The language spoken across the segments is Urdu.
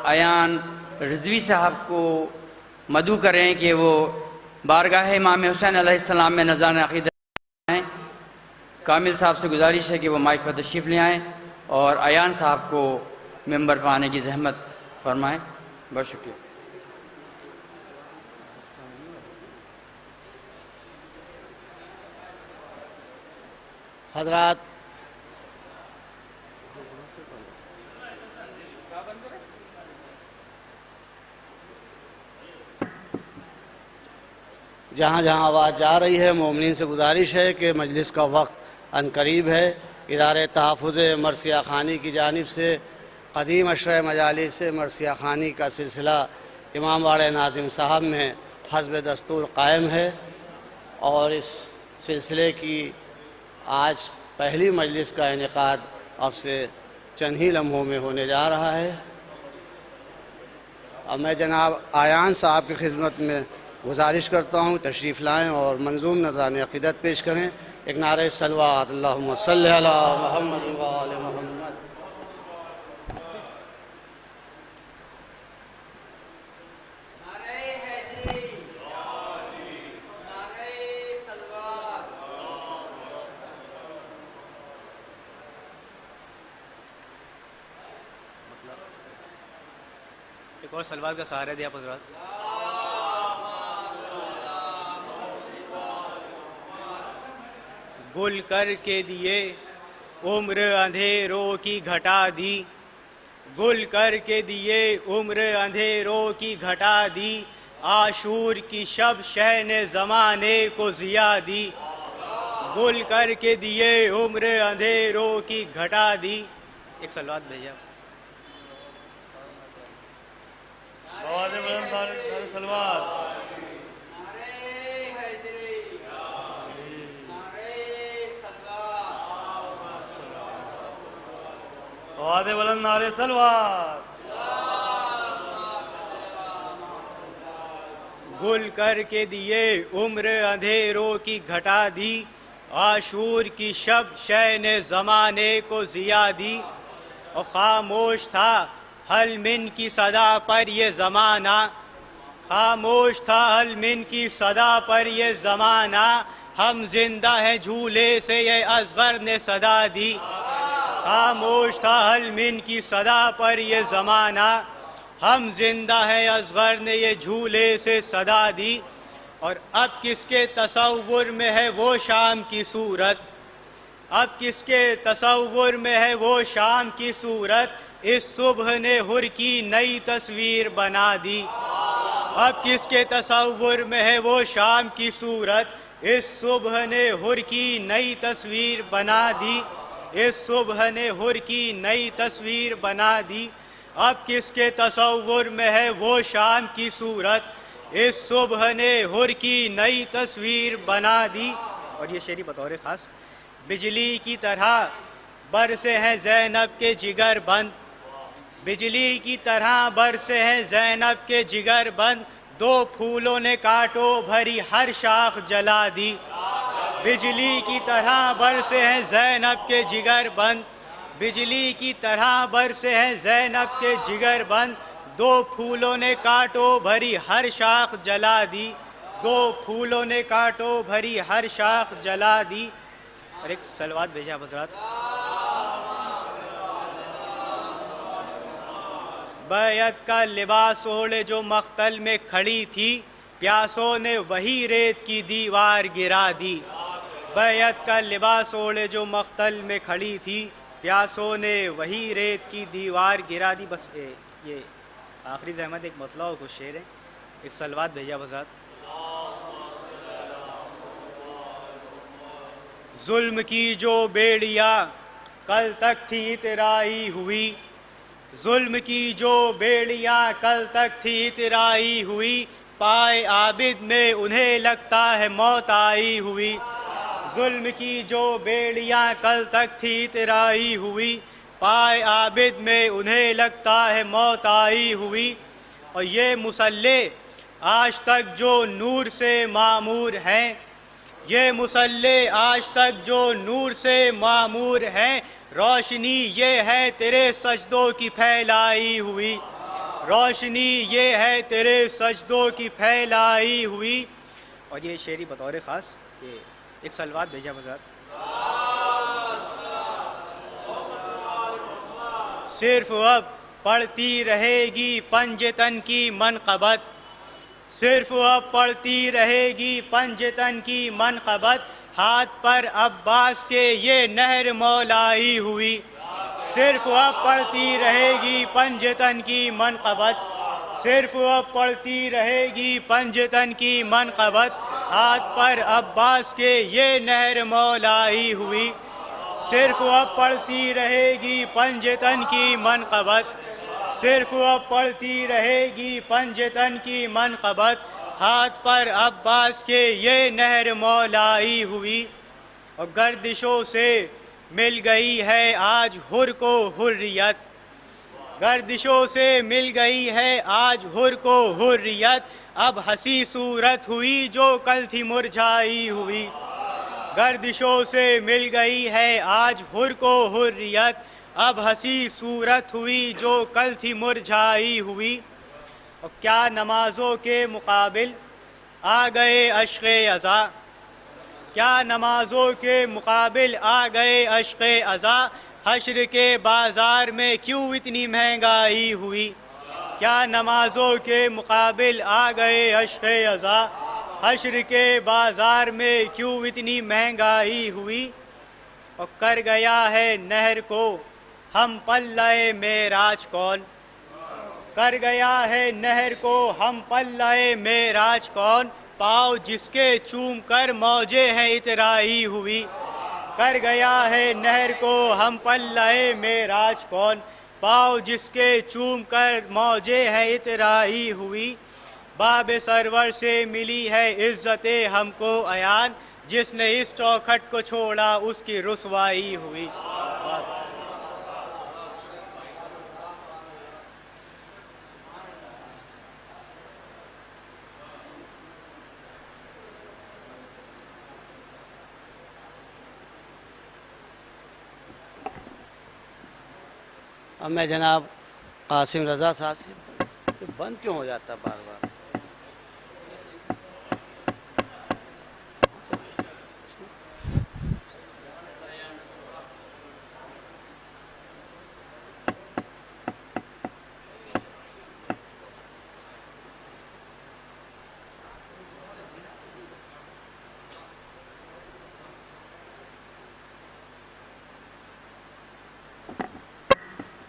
ایان رضوی صاحب کو مدعو کریں کہ وہ بارگاہ امام حسین علیہ السلام میں نذرانہ عقیدت آئیں۔ کامل صاحب سے گزارش ہے کہ وہ مائک پر تشریف لے آئیں اور ایان صاحب کو ممبر پر آنے کی زحمت فرمائیں۔ بہت شکریہ۔ حضرات، جہاں جہاں آواز جا رہی ہے، مومنین سے گزارش ہے کہ مجلس کا وقت عنقریب ہے۔ ادارہ تحفظ مرثیہ خوانی کی جانب سے قدیم اشرح مجالس مرثیہ خوانی کا سلسلہ امام باڑہ ناظم صاحب میں حسب دستور قائم ہے، اور اس سلسلے کی آج پہلی مجلس کا انعقاد اب سے چند ہی لمحوں میں ہونے جا رہا ہے۔ اب میں جناب ایان صاحب کی خدمت میں گزارش کرتا ہوں تشریف لائیں اور منظوم نذرانہ عقیدت پیش کریں۔ ایک نعرہ صلوات، اللہم صلی علی محمد و آل محمد۔ ایک اور سلوات کا سہارا دیا حضرات۔ گل کر کے دیے عمر اندھیروں کی گھٹا دی، گل کر کے دیے عمر اندھیروں کی گھٹا دی، عاشور کی شب شین زمانے کو ضیا دی، گل کر کے دیے عمر اندھیروں کی گھٹا دی۔ ایک سلوات بھیجا۔ بلند نعرہ سلوات۔ گل کر کے دیے عمر اندھیروں کی گھٹا دی، عاشور کی شب شین زمانے کو ضیا دی، اور خاموش تھا حل من کی صدا پر یہ زمانہ، خاموش تھا حل من کی صدا پر یہ زمانہ، ہم زندہ ہیں جھولے سے یہ اصغر نے صدا دی، خاموش تھا حل من کی صدا پر یہ زمانہ، ہم زندہ ہیں اصغر نے یہ جھولے سے صدا دی، اور اب کس کے تصور میں ہے وہ شام کی صورت، اب کس کے تصور میں ہے وہ شام کی صورت، اس صبح نے حر کی نئی تصویر بنا دی، اب کس کے تصور میں ہے وہ شام کی صورت، اس صبح نے حر کی نئی تصویر بنا دی، اس صبح نے حر کی نئی تصویر بنا دی، اب کس کے تصور میں ہے وہ شام کی صورت، اس صبح نے حر کی نئی تصویر بنا دی۔ اور یہ شعری بطور خاص، بجلی کی طرح برسے ہیں زینب کے جگر بند، بجلی کی طرح برسے ہیں زینب کے جگر بند، دو پھولوں نے کانٹوں بھری ہر شاخ جلا دی، بجلی کی طرح برسے ہیں زینب کے جگر بند، بجلی کی طرح برسے ہیں زینب کے جگر بند، دو پھولوں نے کانٹوں بھری ہر شاخ جلا دی، دو پھولوں نے کانٹوں بھری ہر شاخ جلا دی۔ اور ایک سلوات بھیجا حضرات۔ بیعت کا لباس اوڑھے جو مقتل میں کھڑی تھی، پیاسوں نے وہی ریت کی دیوار گرا دی، بیعت کا لباس اوڑھے جو مقتل میں کھڑی تھی، پیاسوں نے وہی ریت کی دیوار گرا دی۔ بس یہ آخری زحمت ایک مطلع اور کچھ شعر ہے۔ ایک سلوات بھیجا حضرات۔ ظلم کی جو بیڑیا کل تک تھی اترائی ہوئی، ظلم کی جو بیڑیا کل تک تھی اترائی ہوئی، پائے عابد میں انہیں لگتا ہے موت آئی ہوئی، ظلم کی جو بیڑیاں کل تک تھی اترائی ہوئی، پائے عابد میں انہیں لگتا ہے موت آئی ہوئی، اور یہ مسلح آج تک جو نور سے معمور ہیں، یہ مسلح آج تک جو نور سے معمور ہیں، روشنی یہ ہے تیرے سجدوں کی پھیلائی ہوئی، روشنی یہ ہے تیرے سجدوں کی پھیلائی ہوئی. اور یہ شعری بطور خاص یہ ایک سلوات بھیجا حضرت. صرف اب پڑھتی رہے گی پنجتن کی منقبت، صرف اب پڑھتی رہے گی پنجتن کی منقبت، ہاتھ پر عباس کے یہ نہر مولائی ہوئی. صرف اب پڑھتی رہے گی پنجتن کی منقبت، صرف اب پڑھتی رہے گی پنجتن کی منقبت، ہاتھ پر عباس کے یہ نہر مولائی ہوئی. صرف اب پڑھتی رہے گی پنجتن کی منقبت، صرف اب پڑھتی رہے گی پنجتن کی منقبت، ہاتھ پر عباس کے یہ نہر مولائی ہوئی. اور گردشوں سے مل گئی ہے آج حر کو حریت، گردشوں سے مل گئی ہے آج حر کو حریت، اب ہنسی صورت ہوئی جو کل تھی مرجھائی ہوئی. گردشوں سے مل گئی ہے آج حر کو حریت، اب ہنسی صورت ہوئی جو کل تھی مرجھائی ہوئی. اور کیا نمازوں کے مقابل آ گئے عشق عزا، کیا نمازوں کے مقابل آ گئے عشق عزا، حشر کے بازار میں کیوں اتنی مہنگائی ہوئی. کیا نمازوں کے مقابل آ گئے عشق عزا، حشر کے بازار میں کیوں اتنی مہنگائی ہوئی. اور کر گیا ہے نہر کو ہم پلہ معراج کون، کر گیا ہے نہر کو ہم پلہ معراج کون، پاؤ جس کے چوم کر موجیں ہیں اترائی ہوئی. کر گیا ہے نہر کو ہم پلہ معراج کون، پاؤ جس کے چوم کر موجیں ہیں اترائی ہوئی. باب سرور سے ملی ہے عزت ہم کو عیان، جس نے اس چوکھٹ کو چھوڑا اس کی رسوائی ہوئی. اب میں جناب قاسم رضا صاحب سے بند کیوں ہو جاتا بار بار؟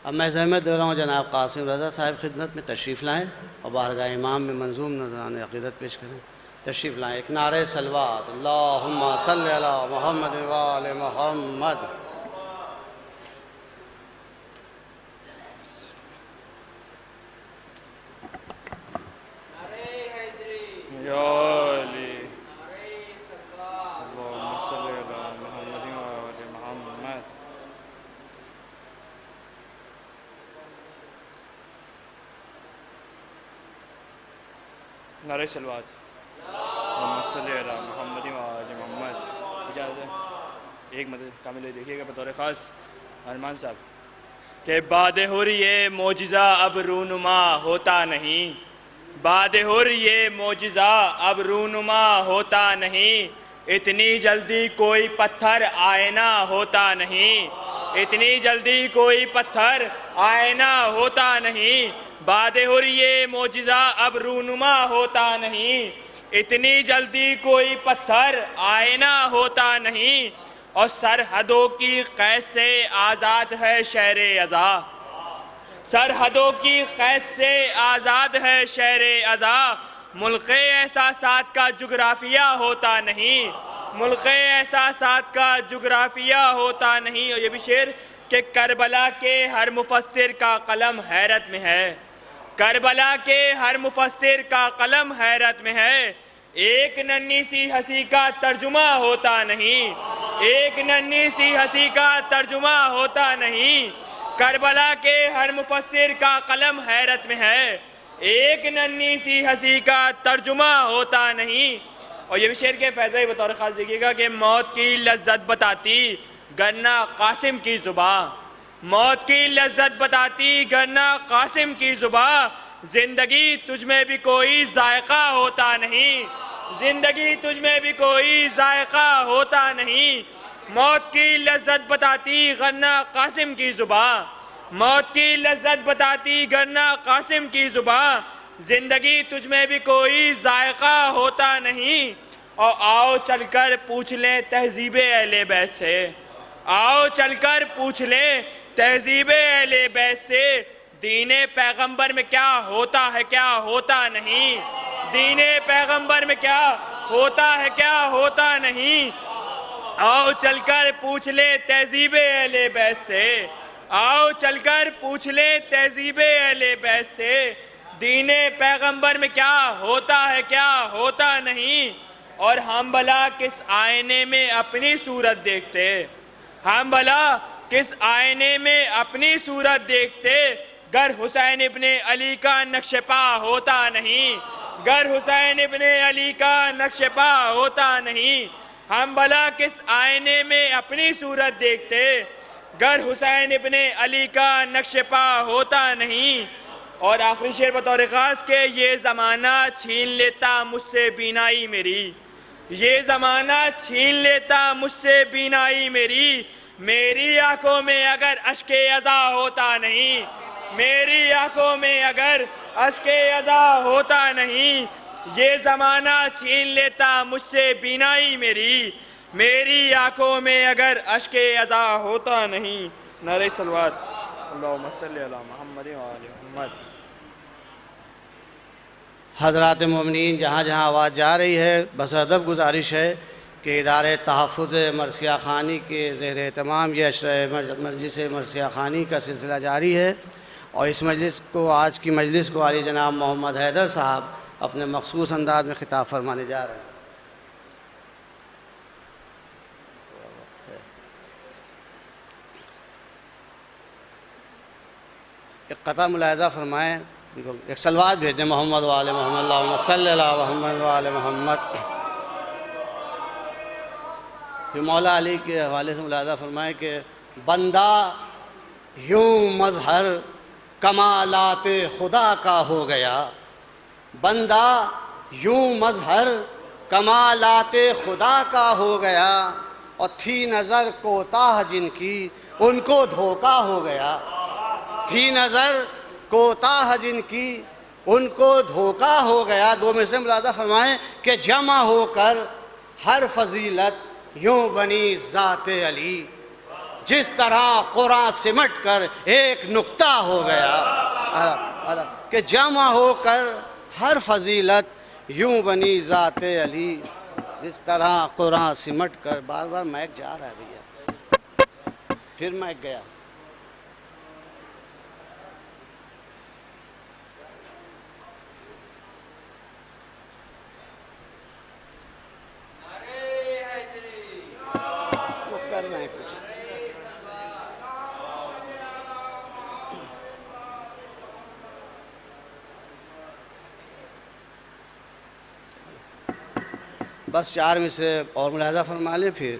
اب میں زحمت دے رہا ہوں جناب قاسم رضا صاحب خدمت میں تشریف لائیں اور بارگاہ امام میں منظوم نذران عقیدت پیش کریں. تشریف لائیں. ایک نعرہ صلوات، اللہم صلی علی محمد و آل محمد. نعرہ صلوات، اللہم صلی علی محمد و آل محمد. اجازت ہے ایک مدد کامل دیکھیے گا بطور خاص ارمان صاحب کہ بعد حر یہ معجزہ اب رونما ہوتا نہیں، بعد حر یہ معجزہ اب رونما ہوتا نہیں، اتنی جلدی کوئی پتھر آئینہ ہوتا نہیں، اتنی جلدی کوئی پتھر آئینہ ہوتا نہیں، بعد حر یہ معجزہ اب رونما ہوتا نہیں، اتنی جلدی کوئی پتھر آئینہ ہوتا نہیں، اور سرحدوں کی قید سے آزاد ہے شہر عزا، سرحدوں کی قید سے آزاد ہے شہر عزا، ملک احساسات کا جغرافیہ ہوتا نہیں، ملک احساسات کا جغرافیہ ہوتا نہیں. اور یہ بھی شعر کہ کربلا کے ہر مفسر کا قلم حیرت میں ہے، کربلا کے ہر مفسر کا قلم حیرت میں ہے، ایک ننھی سی ہنسی کا ترجمہ ہوتا نہیں، ایک ننھی سی ہنسی کا ترجمہ ہوتا نہیں، کربلا کے ہر مفسر کا قلم حیرت میں ہے، ایک ننھی سی ہنسی کا ترجمہ ہوتا نہیں. اور یہ بھی شعر کے فیضائی بطور خاص دیکھیے گا کہ موت کی لذت بتاتی گرنا قاسم کی زباں، موت کی لذت بتاتی گرنا قاسم کی زباں، زندگی تجھ میں بھی کوئی ذائقہ ہوتا نہیں، زندگی تجھ میں بھی کوئی ذائقہ ہوتا نہیں۔ موت کی لذت بتاتی گرنا قاسم کی زباں، موت کی لذت بتاتی گرنا قاسم کی زباں، زندگی تجھ میں بھی کوئی ذائقہ ہوتا نہیں۔ اور آؤ چل کر پوچھ لیں تہذیب اہل بیت سے، آؤ چل کر پوچھ لیں تہذیب اہل بیت سے، دین پیغمبر میں کیا ہوتا ہے کیا ہوتا نہیں، دین پیغمبر میں کیا ہوتا ہے کیا ہوتا نہیں۔ آؤ چل کر پوچھ لیں تہذیب اہل بیت سے، آؤ چل کر پوچھ لیں تہذیب اہل بیت سے، دین پیغمبر میں کیا ہوتا ہے کیا ہوتا نہیں۔ اور ہم بھلا کس آئینے میں اپنی صورت دیکھتے، ہم بھلا کس آئینے میں اپنی صورت دیکھتے، گر حسین ابن علی کا نقش پا ہوتا نہیں، گر حسین ابن علی کا نقش پا ہوتا نہیں۔ ہم بھلا کس آئینے میں اپنی صورت دیکھتے، گر حسین ابن علی کا نقش پا ہوتا نہیں۔ اور آخری شعر بطور خاص کہ یہ زمانہ چھین لیتا مجھ سے بینائی میری، یہ زمانہ چھین لیتا مجھ سے بینائی میری، میری آنکھوں میں اگر اشک ازا ہوتا نہیں، میری آنکھوں میں اگر اشک ازا ہوتا نہیں، یہ زمانہ چھین لیتا مجھ سے بینائی میری، میری آنکھوں میں اگر اشک ازا ہوتا نہیں۔ نعرہ صلوات، اللہم صلی علی محمد و آل محمد۔ حضرات مومنین، جہاں جہاں آواز جا رہی ہے، بس ادب گزارش ہے کہ ادارے تحفظ مرثیہ خوانی کے زیر اہتمام یہ مجلس مرثیہ خوانی کا سلسلہ جاری ہے، اور اس مجلس کو، آج کی مجلس کو عالی جناب محمد حیدر صاحب اپنے مخصوص انداز میں خطاب فرمانے جا رہے ہیں۔ ایک قطعہ ملاحظہ فرمائیں، ایک صلوات بھیج دیں محمد و آل محمد، اللہم صلی علی محمد و آل محمد۔ پھر مولا علی کے حوالے سے ملاحظہ فرمائیں کہ بندہ یوں مظہر کمالات خدا کا ہو گیا، بندہ یوں مظہر کمالات خدا کا ہو گیا، اور تھی نظر کوتاہ جن کی ان کو دھوکا ہو گیا، تھی نظر کوتاہ جن کی ان کو دھوکا ہو گیا۔ دو میں سے ملاحظہ فرمائیں کہ جمع ہو کر ہر فضیلت یوں بنی ذات علی، جس طرح قرآن سمٹ کر ایک نقطہ ہو گیا، کہ جمع ہو کر ہر فضیلت یوں بنی ذات علی، جس طرح قرآن سمٹ کر۔ بار بار مائک جا رہا ہے بھیا، پھر مائک گیا۔ بس چار میں سے اور ملاحظہ فرما لیں۔ پھر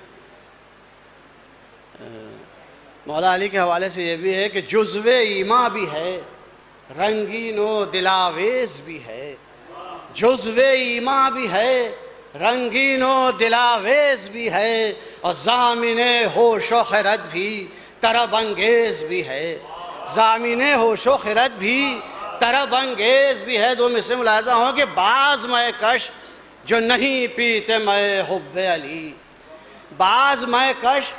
مولا علی کے حوالے سے یہ بھی ہے کہ جزو ایماں بھی ہے، رنگین و دلاویز بھی ہے، جزو ایماں بھی ہے، رنگین و دلاویز بھی ہے، اور ضامن ہوش و خرد بھی طرب انگیز بھی ہے، ضامن ہوش و خرد بھی طرب انگیز بھی ہے۔ دو میں سے ملاحظہ ہوں کہ بعض میں کش جو نہیں پیتے میں حب علی، بعض میں کش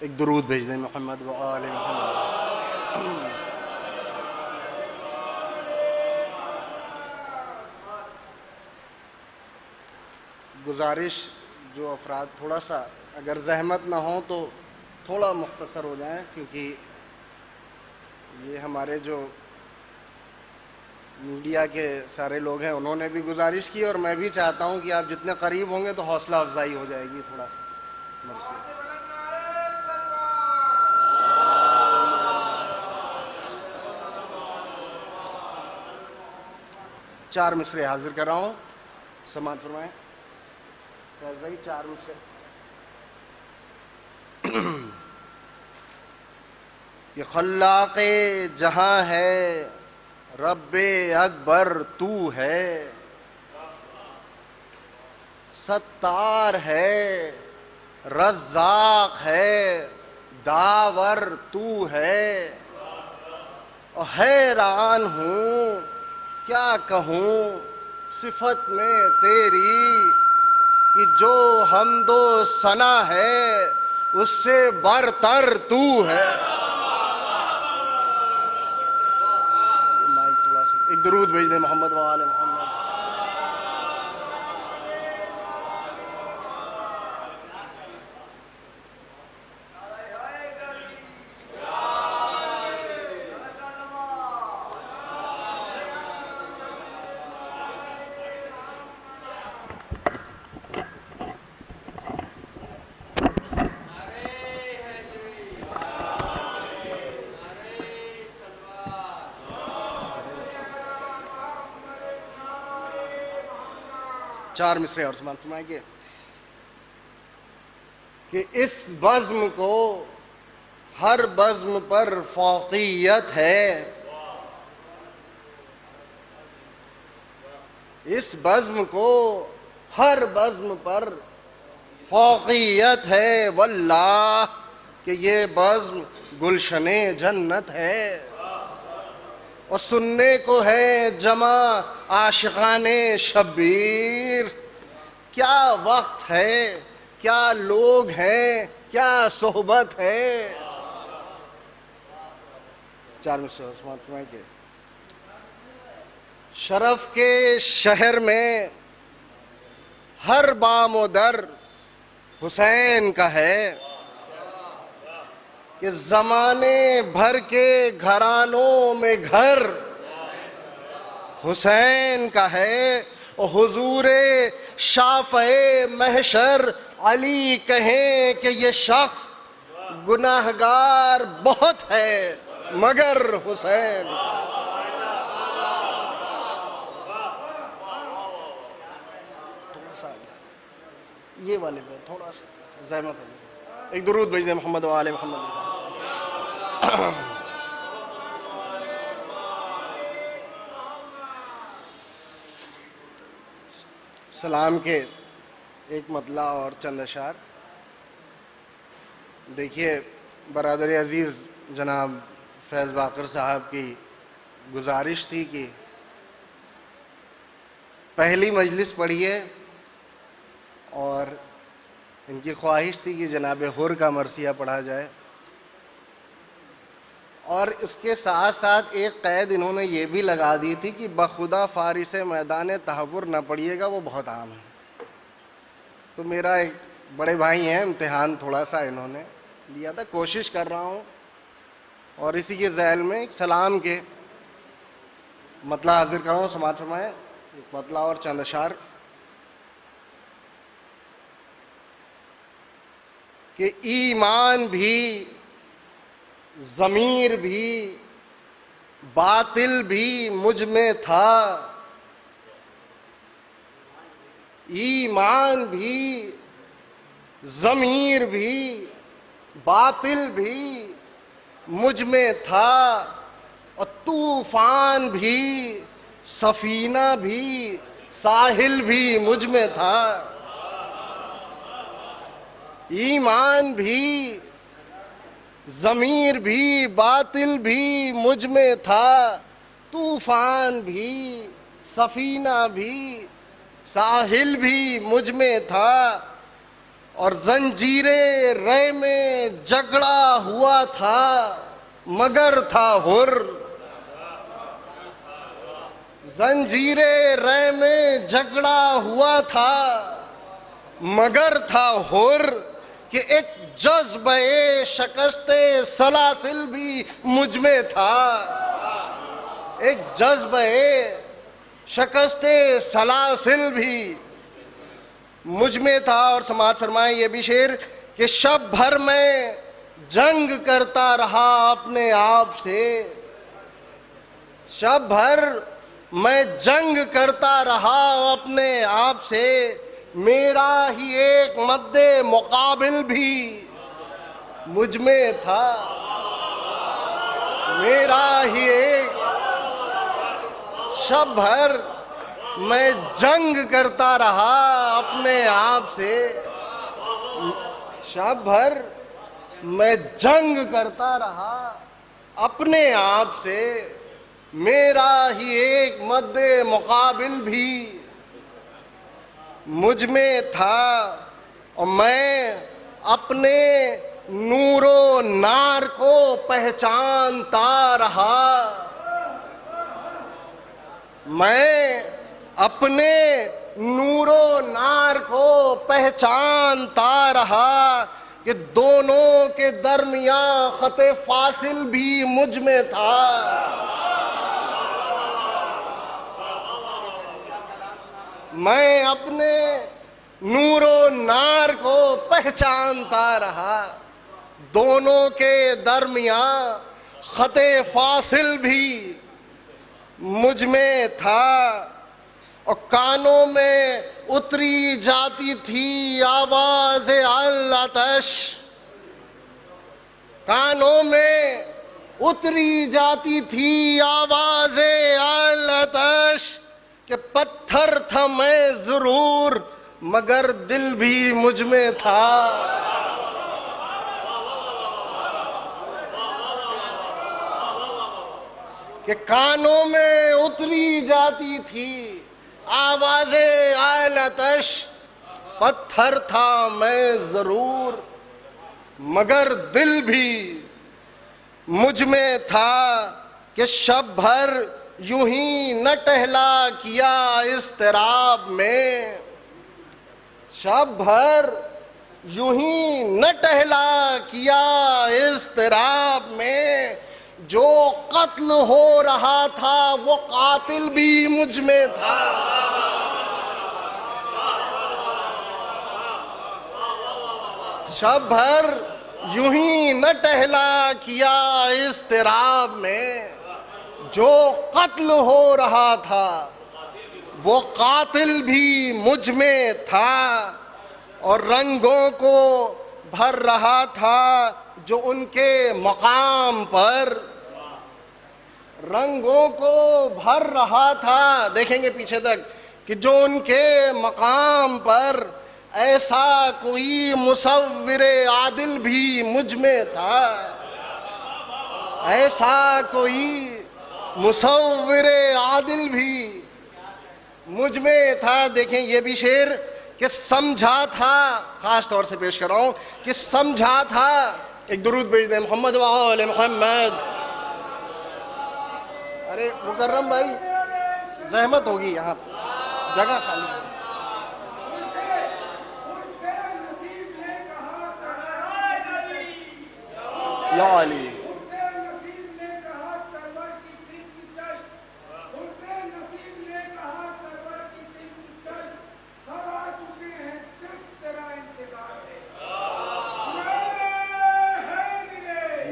ایک درود بھیج دیں محمد و آل محمد. گزارش جو افراد تھوڑا سا اگر زحمت نہ ہو تو تھوڑا مختصر ہو جائیں، کیونکہ یہ ہمارے جو میڈیا کے سارے لوگ ہیں انہوں نے بھی گزارش کی، اور میں بھی چاہتا ہوں کہ آپ جتنے قریب ہوں گے تو حوصلہ افزائی ہو جائے گی تھوڑا سا. مرسی. چار مصرے حاضر کر رہا ہوں، سماعت فرمائیں. فیض بھائی 4 مصرے. یہ خلاق جہاں ہے رب اکبر تو ہے، ستار ہے رزاق ہے داور تو ہے. اور حیران ہوں کیا کہوں صفت میں تیری، کہ جو حمد و ثنا ہے اس سے برتر تو ہے. مائک تھوڑا سا ایک درود بھیج دیں محمد و آل محمد. چار مصرے اور سماعت فرمائیں گے کہ اس بزم کو ہر بزم پر فوقیت ہے، اس بزم کو ہر بزم پر فوقیت ہے، واللہ کہ یہ بزم گلشن جنت ہے. اور سننے کو ہے جمع عاشقان شبیر. کیا وقت ہے، کیا لوگ ہیں، کیا صحبت ہے. چار میں سماعت فرمائیں گے. شرف کے شہر میں ہر بام و در حسین کا ہے، کہ زمانے بھر کے گھرانوں میں گھر حسین کا ہے. اور حضور شافع محشر علی کہیں کہ یہ شخص گناہگار بہت ہے مگر حسین. تھوڑا سا یہ والے پہ تھوڑا سا زحمت ہے. ایک درود بھیج دیں محمد و آل محمد. سلام کے ایک مطلع اور چند اشعار. دیکھیے برادر عزیز جناب فیض باقر صاحب کی گزارش تھی کہ پہلی مجلس پڑھیے، اور ان کی خواہش تھی کہ جناب حر کا مرثیہ پڑھا جائے. اور اس کے ساتھ ساتھ ایک قید انہوں نے یہ بھی لگا دی تھی کہ بخدا فارس میدان تحور نہ پڑھیے گا، وہ بہت عام ہے. تو میرا ایک بڑے بھائی ہیں، امتحان تھوڑا سا انہوں نے لیا تھا، کوشش کر رہا ہوں. اور اسی کے ذیل میں ایک سلام کے مطلع حاضر کر رہا ہوں، سماعت فرمائیں. ایک مطلع اور چند اشعار. کہ ایمان بھی ضمیر بھی باطل بھی مجھ میں تھا، ایمان بھی ضمیر بھی باطل بھی مجھ میں تھا، اور طوفان بھی سفینہ بھی ساحل بھی مجھ میں تھا. ایمان بھی ضمیر بھی باطل بھی مجھ میں تھا، طوفان بھی سفینہ بھی ساحل بھی مجھ میں تھا. اور زنجیر رے میں جھگڑا ہوا تھا مگر تھا حر. زنجیر رے میں جھگڑا ہوا تھا مگر تھا حر کہ ایک جذبہ شکست سلاسل بھی مجھ میں تھا. ایک جذبہ شکست سلاسل بھی مجھ میں تھا. اور سماعت فرمائیں یہ بھی شعر کہ شب بھر میں جنگ کرتا رہا اپنے آپ سے. شب بھر میں جنگ کرتا رہا اپنے آپ سے. میرا ہی ایک مد مقابل بھی مجھ میں تھا. میرا ہی ایک شب بھر میں جنگ کرتا رہا اپنے آپ سے. شب بھر میں جنگ کرتا رہا اپنے آپ سے. میرا ہی ایک مد مقابل بھی مجھ میں تھا. اور میں اپنے نور و نار کو پہچانتا رہا. میں اپنے نور و نار کو پہچانتا رہا کہ دونوں کے درمیان خط فاصل بھی مجھ میں تھا. میں اپنے نور و نار کو پہچانتا رہا. دونوں کے درمیان خط فاصل بھی مجھ میں تھا. اور کانوں میں اتری جاتی تھی آواز العطش. کانوں میں اتری جاتی تھی آواز العطش کہ پتھر تھا میں ضرور مگر دل بھی مجھ میں تھا. کہ کانوں میں اتری جاتی تھی آواز العطش. پتھر تھا میں ضرور مگر دل بھی مجھ میں تھا. کہ شب بھر یوں ہی نہ ٹہلا کیا اضطراب میں. شب بھر یوں ہی نہ ٹہلا کیا اضطراب میں. جو قتل ہو رہا تھا وہ قاتل بھی مجھ میں تھا. شب بھر یوں ہی نہ ٹہلا کیا اضطراب میں. جو قتل ہو رہا تھا وہ قاتل بھی مجھ میں تھا. اور رنگوں کو بھر رہا تھا جو ان کے مقام پر. رنگوں کو بھر رہا تھا, دیکھیں گے پیچھے تک, کہ جو ان کے مقام پر. ایسا کوئی مصور عادل بھی مجھ میں تھا. ایسا کوئی مصور عادل بھی مجھ میں تھا. دیکھیں یہ بھی شعر کہ سمجھا تھا, خاص طور سے پیش کر رہا ہوں, کہ سمجھا تھا. ایک درود بھیج دیں محمد و آل محمد. ارے مکرم بھائی زحمت ہوگی, یہاں جگہ خالی ہے. یا علی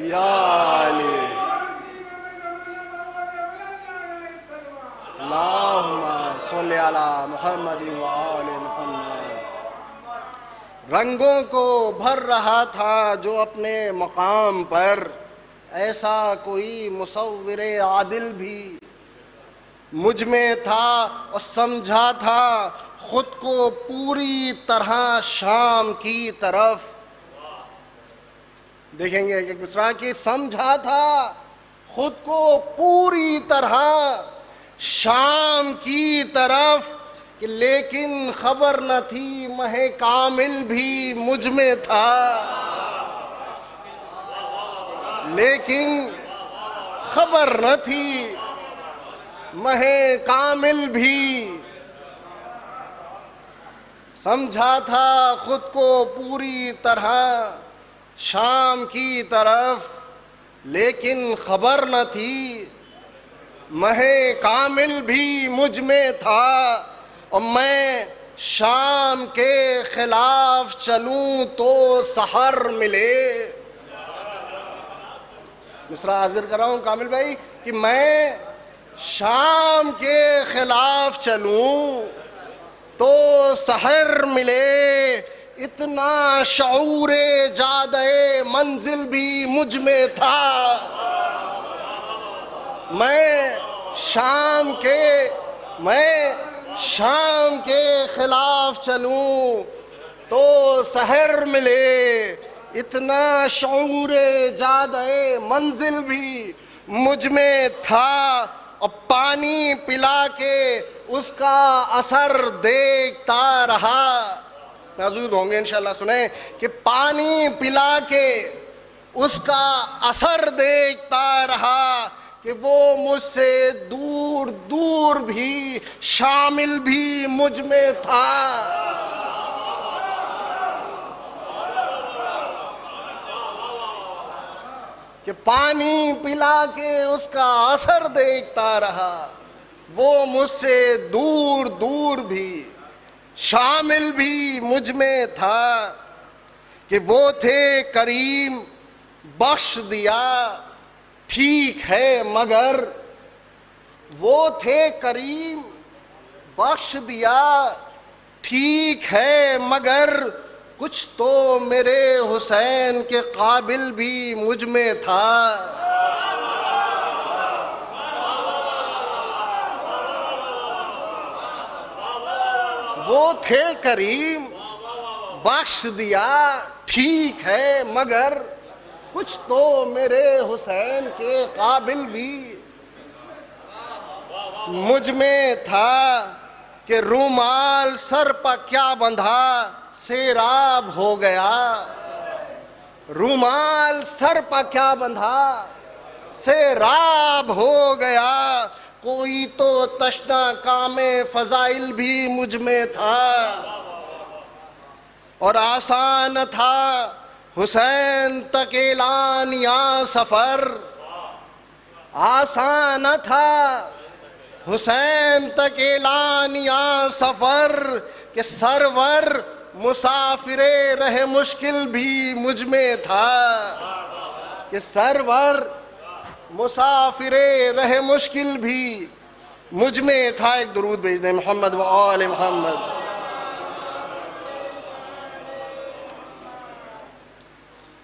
یا علی اللہم صلی علی محمد و آل محمد. رنگوں کو بھر رہا تھا جو اپنے مقام پر. ایسا کوئی مصور عادل بھی مجھ میں تھا. اور سمجھا تھا خود کو پوری طرح شام کی طرف. دیکھیں گے ایک مصرع کی, سمجھا تھا خود کو پوری طرح شام کی طرف. کہ لیکن خبر نہ تھی مہ کامل بھی مجھ میں تھا، لیکن خبر نہ تھی مہ کامل بھی، سمجھا تھا خود کو پوری طرح شام کی طرف، لیکن خبر نہ تھی مہ کامل بھی مجھ میں تھا، اور میں شام کے خلاف چلوں تو سحر ملے۔ مصرع حاضر کر رہا ہوں کامل بھائی کہ میں شام کے خلاف چلوں تو سحر ملے، اتنا شعور جادہ منزل بھی مجھ میں تھا، میں شام کے خلاف چلوں تو سحر ملے، اتنا شعور جادہ منزل بھی مجھ میں تھا، اور پانی پلا کے اس کا اثر دیکھتا رہا۔ محظوظ ہوں گے انشاءاللہ، سنیں کہ پانی پلا کے اس کا اثر دیکھتا رہا کہ وہ مجھ سے دور دور بھی شامل بھی مجھ میں تھا۔ کہ پانی پلا کے اس کا اثر دیکھتا رہا، وہ مجھ سے دور دور بھی شامل بھی مجھ میں تھا، کہ وہ تھے کریم بخش دیا ٹھیک ہے مگر، وہ تھے کریم بخش دیا ٹھیک ہے مگر، کچھ تو میرے حسین کے قابل بھی مجھ میں تھا۔ وہ تھے کریم بخش دیا ٹھیک ہے مگر، کچھ تو میرے حسین کے قابل بھی مجھ میں تھا، کہ رومال سر پہ کیا بندھا سیراب ہو گیا، رومال سر پہ کیا بندھا سیراب ہو گیا، کوئی تو تشنا کام فضائل بھی مجھ میں تھا، اور آسان تھا حسین تک اعلان یا سفر، آسان تھا حسین تک اعلان یا سفر، کہ سرور مسافر رہ مشکل بھی مجھ میں تھا، کہ سرور مسافر رہ مشکل بھی مجھ میں تھا۔ ایک درود بھیج دیں محمد و آل محمد۔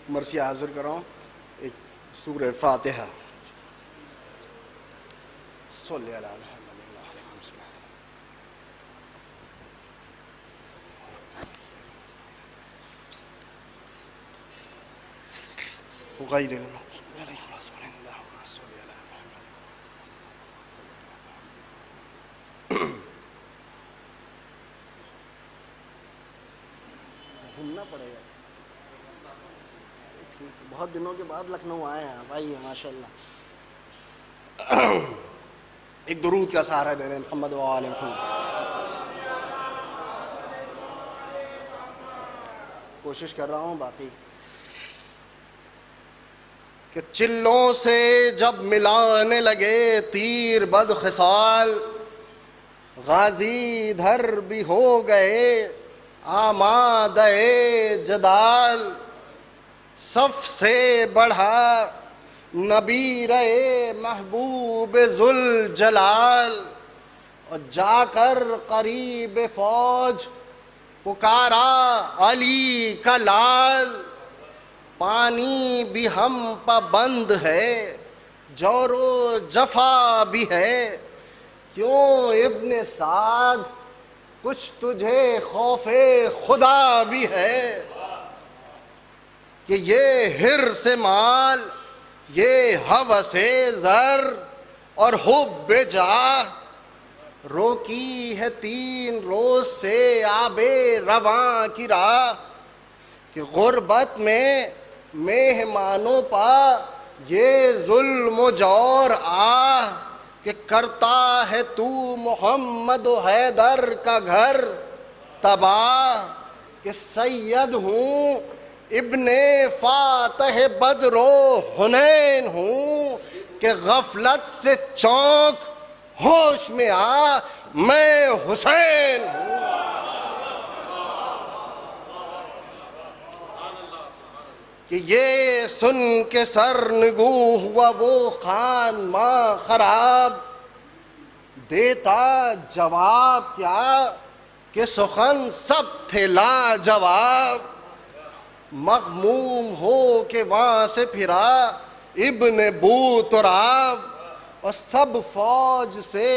مرثیہ حاضر کر رہا ہوں، ایک سورہ فاتحہ۔ صلی اللہ علیہ غیر المغضوب علیہم ولا الضالین اللہم صل علی محمد۔ گھومنا پڑے گا، بہت دنوں کے بعد لکھنؤ آئے ہیں بھائی، ماشاءاللہ۔ ایک درود کا سہارا دے دیں محمد و آل محمد۔ کوشش کر رہا ہوں باقی کہ چلوں سے جب ملانے لگے تیر بد خصال، غازی دھر بھی ہو گئے آمادہ جدال، صف سے بڑھا نبی رہے محبوب ذوالجلال، اور جا کر قریب فوج پکارا علی کا لال، پانی بھی ہم پابند ہے جور و جفا بھی ہے، کیوں ابن سعد کچھ تجھے خوف خدا بھی ہے، کہ یہ حرص مال یہ ہوس زر اور حب جاہ روکی ہے 3 روز سے آب رواں کی راہ، کہ غربت میں مہمانوں پا یہ ظلم و جور آہ، کہ کرتا ہے تو محمد و حیدر کا گھر تباہ، کہ سید ہوں ابن فاتح بدر و حنین ہوں، کہ غفلت سے چونک ہوش میں آ میں حسین ہوں۔ کہ یہ سن کے سرنگوں ہوا وہ خان ماں خراب، دیتا جواب کیا کہ سخن سب تھے لاجواب، مغموم ہو کے وہاں سے پھرا ابن بو تراب، اور سب فوج سے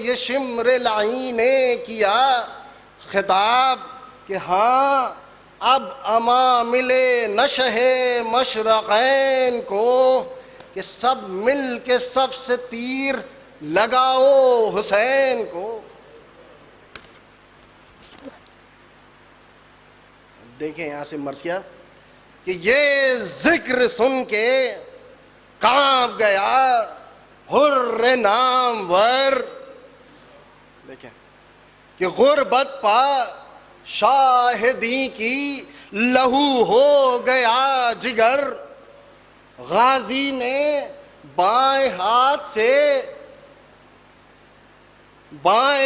یہ شمر لعی نے کیا خطاب، کہ ہاں اب اما ملے نشہ مشرقین کو، کہ سب مل کے سب سے تیر لگاؤ حسین کو۔ دیکھیں یہاں سے مرض کیا کہ یہ ذکر سن کے کانپ گیا حر نامور، دیکھیں کہ غربت پا شاہدی کی لہو ہو گیا جگر، غازی نے بائیں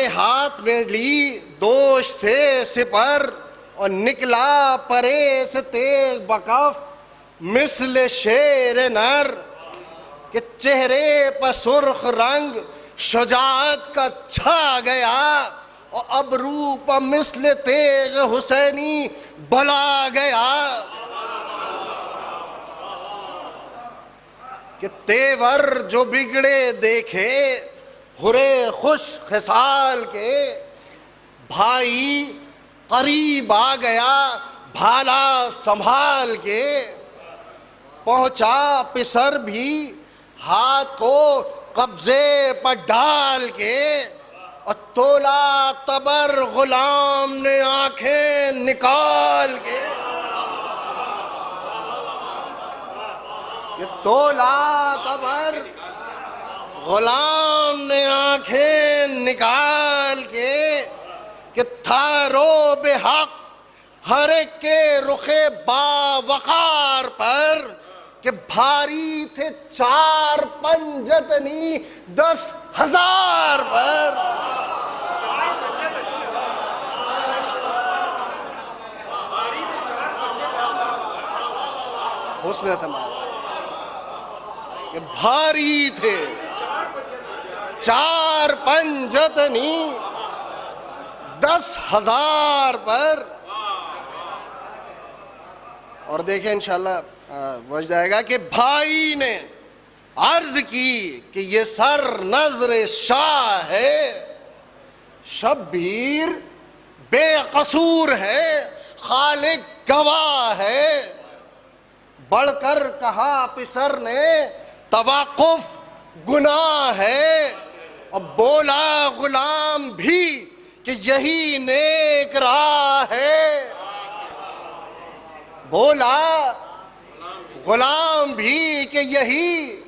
ہاتھ میں لی دوش سے سپر، اور نکلا پرے سے تیغ بکف مثل شیر نر، کہ چہرے پر سرخ رنگ شجاعت کا چھا گیا، اور ابرو پر مثل تیغ حسینی بلا گیا، کہ تیور جو بگڑے دیکھے ہرے خوش خصال کے، بھائی قریب آ گیا بھالا سنبھال کے، پہنچا پسر بھی ہاتھ کو قبضے پر ڈال کے، اور تولا تبر غلام نے آنکھیں نکال کے، یہ تولا تبر غلام نے آنکھیں نکال کے، کہ تھا رو بے حق ہر ایک کے رخ با وقار پر، کہ بھاری تھے 4 پنجتنی 10,000 پر، حسن سماج کہ بھاری تھے 4 پنجتنی 10,000 پر۔ اور دیکھیں انشاءاللہ وجہ جائے گا کہ بھائی نے عرض کی کہ یہ سر نظر شاہ ہے، شبیر بے قصور ہے، خالق گواہ ہے، بڑھ کر کہا پسر نے توقف گناہ ہے، اور بولا غلام بھی کہ یہی نیک راہ ہے، بولا غلام بھی کہ یہی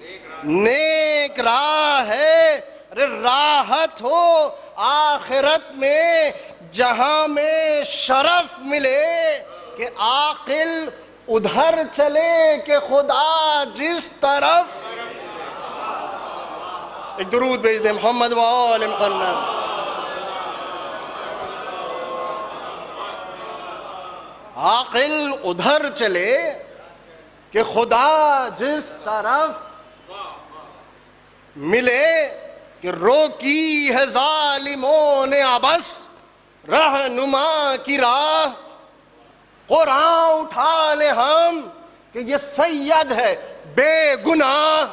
نیک راہ ہے، ارے راحت ہو آخرت میں جہاں میں شرف ملے، کہ عاقل ادھر چلے کہ خدا جس طرف۔ ایک درود بھیج دیں محمد و آل محمد۔ عاقل ادھر چلے کہ خدا جس طرف ملے، کہ روکی ہے ظالموں نے عبث رہنما کی راہ، قرآن اٹھا لے ہم کہ یہ سید ہے بے گناہ،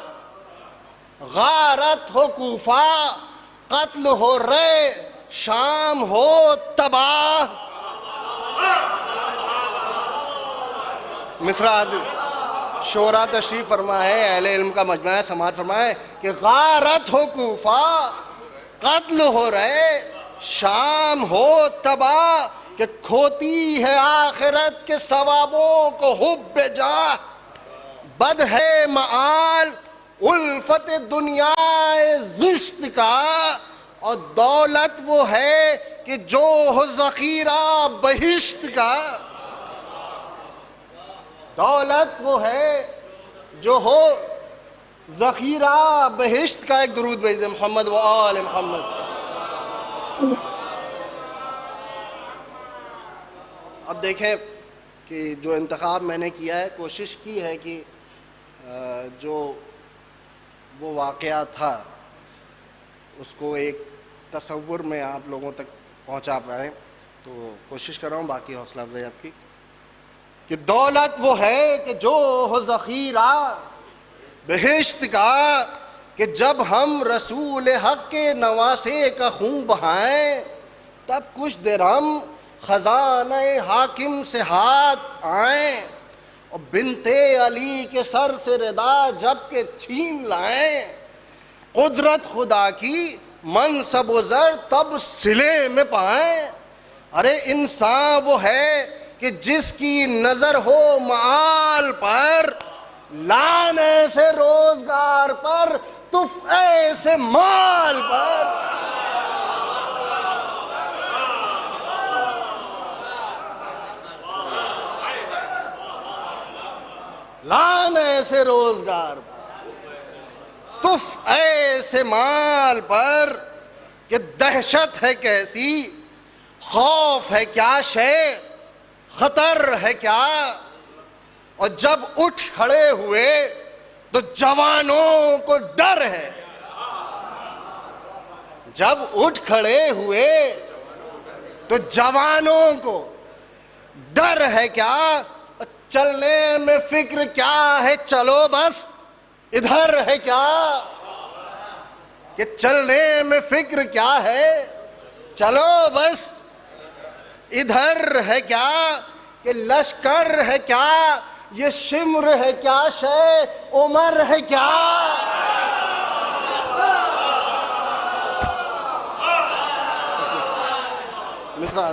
غارت ہو کوفہ قتل ہو رے شام ہو تباہ۔ مصرع شورا تشریف فرما ہے، اہل علم کا مجمع ہے، سماعت فرمائے کہ غارت ہو کوفہ، قتل ہو رہے، شام ہو تباہ، کہ کھوتی ہے آخرت کے ثوابوں کو حب جاہ، بد ہے معال الفت دنیا زشت کا، اور دولت وہ ہے کہ جو ہو ذخیرہ بہشت کا، دولت وہ ہے جو ہو ذخیرہ بہشت کا۔ ایک درود بھیج دیں محمد و آل محمد۔ اب دیکھیں کہ جو انتخاب میں نے کیا ہے، کوشش کی ہے کہ جو وہ واقعہ تھا اس کو ایک تصور میں آپ لوگوں تک پہنچا پائیں، تو کوشش کر رہا ہوں، باقی حوصلہ افزائی آپ کی، کہ دولت وہ ہے کہ جو ہو ذخیرہ بہشت کا، کہ جب ہم رسول حق کے نواسے کا خون بہائیں، تب کچھ دیر ہم خزانہ حاکم سے ہاتھ آئیں، اور بنت علی کے سر سے ردا جب کہ چھین لائیں، قدرت خدا کی منصب و زر تب صلے میں پائیں۔ ارے انسان وہ ہے کہ جس کی نظر ہو معال پر، لان ایسے روزگار پر، تف ایسے مال پر۔ لان ایسے روزگار پر، تف ایسے مال پر، کہ دہشت ہے کیسی، خوف ہے کیا شے، خطر ہے کیا، اور جب اٹھ کھڑے ہوئے تو جوانوں کو ڈر ہے، جب اٹھ کھڑے ہوئے تو جوانوں کو ڈر ہے کیا، چلنے میں فکر کیا ہے، چلو بس ادھر ہے کیا، کہ چلنے میں فکر کیا ہے، چلو بس ادھر ہے کیا، کہ لشکر ہے کیا، یہ شمر ہے کیا شے، عمر ہے کیا۔ مصرع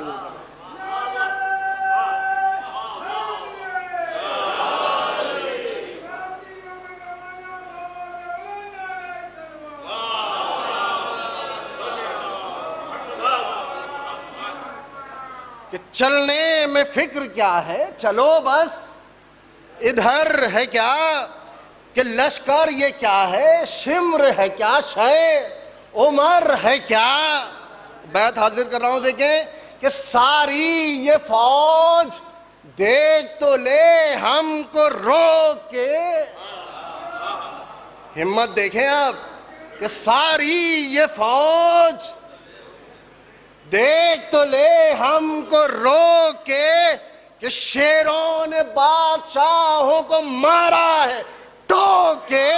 کہ چلنے میں فکر کیا ہے، چلو بس ادھر ہے کیا، کہ لشکر یہ کیا ہے، شمر ہے کیا شے، عمر ہے کیا۔ بیت حاضر کر رہا ہوں، دیکھیں کہ ساری یہ فوج دیکھ تو لے ہم کو روک کے، ہمت دیکھیں آپ، کہ ساری یہ فوج دیکھ تو لے ہم کو روک کے، کہ شیروں نے بادشاہوں کو مارا ہے ٹوک کے۔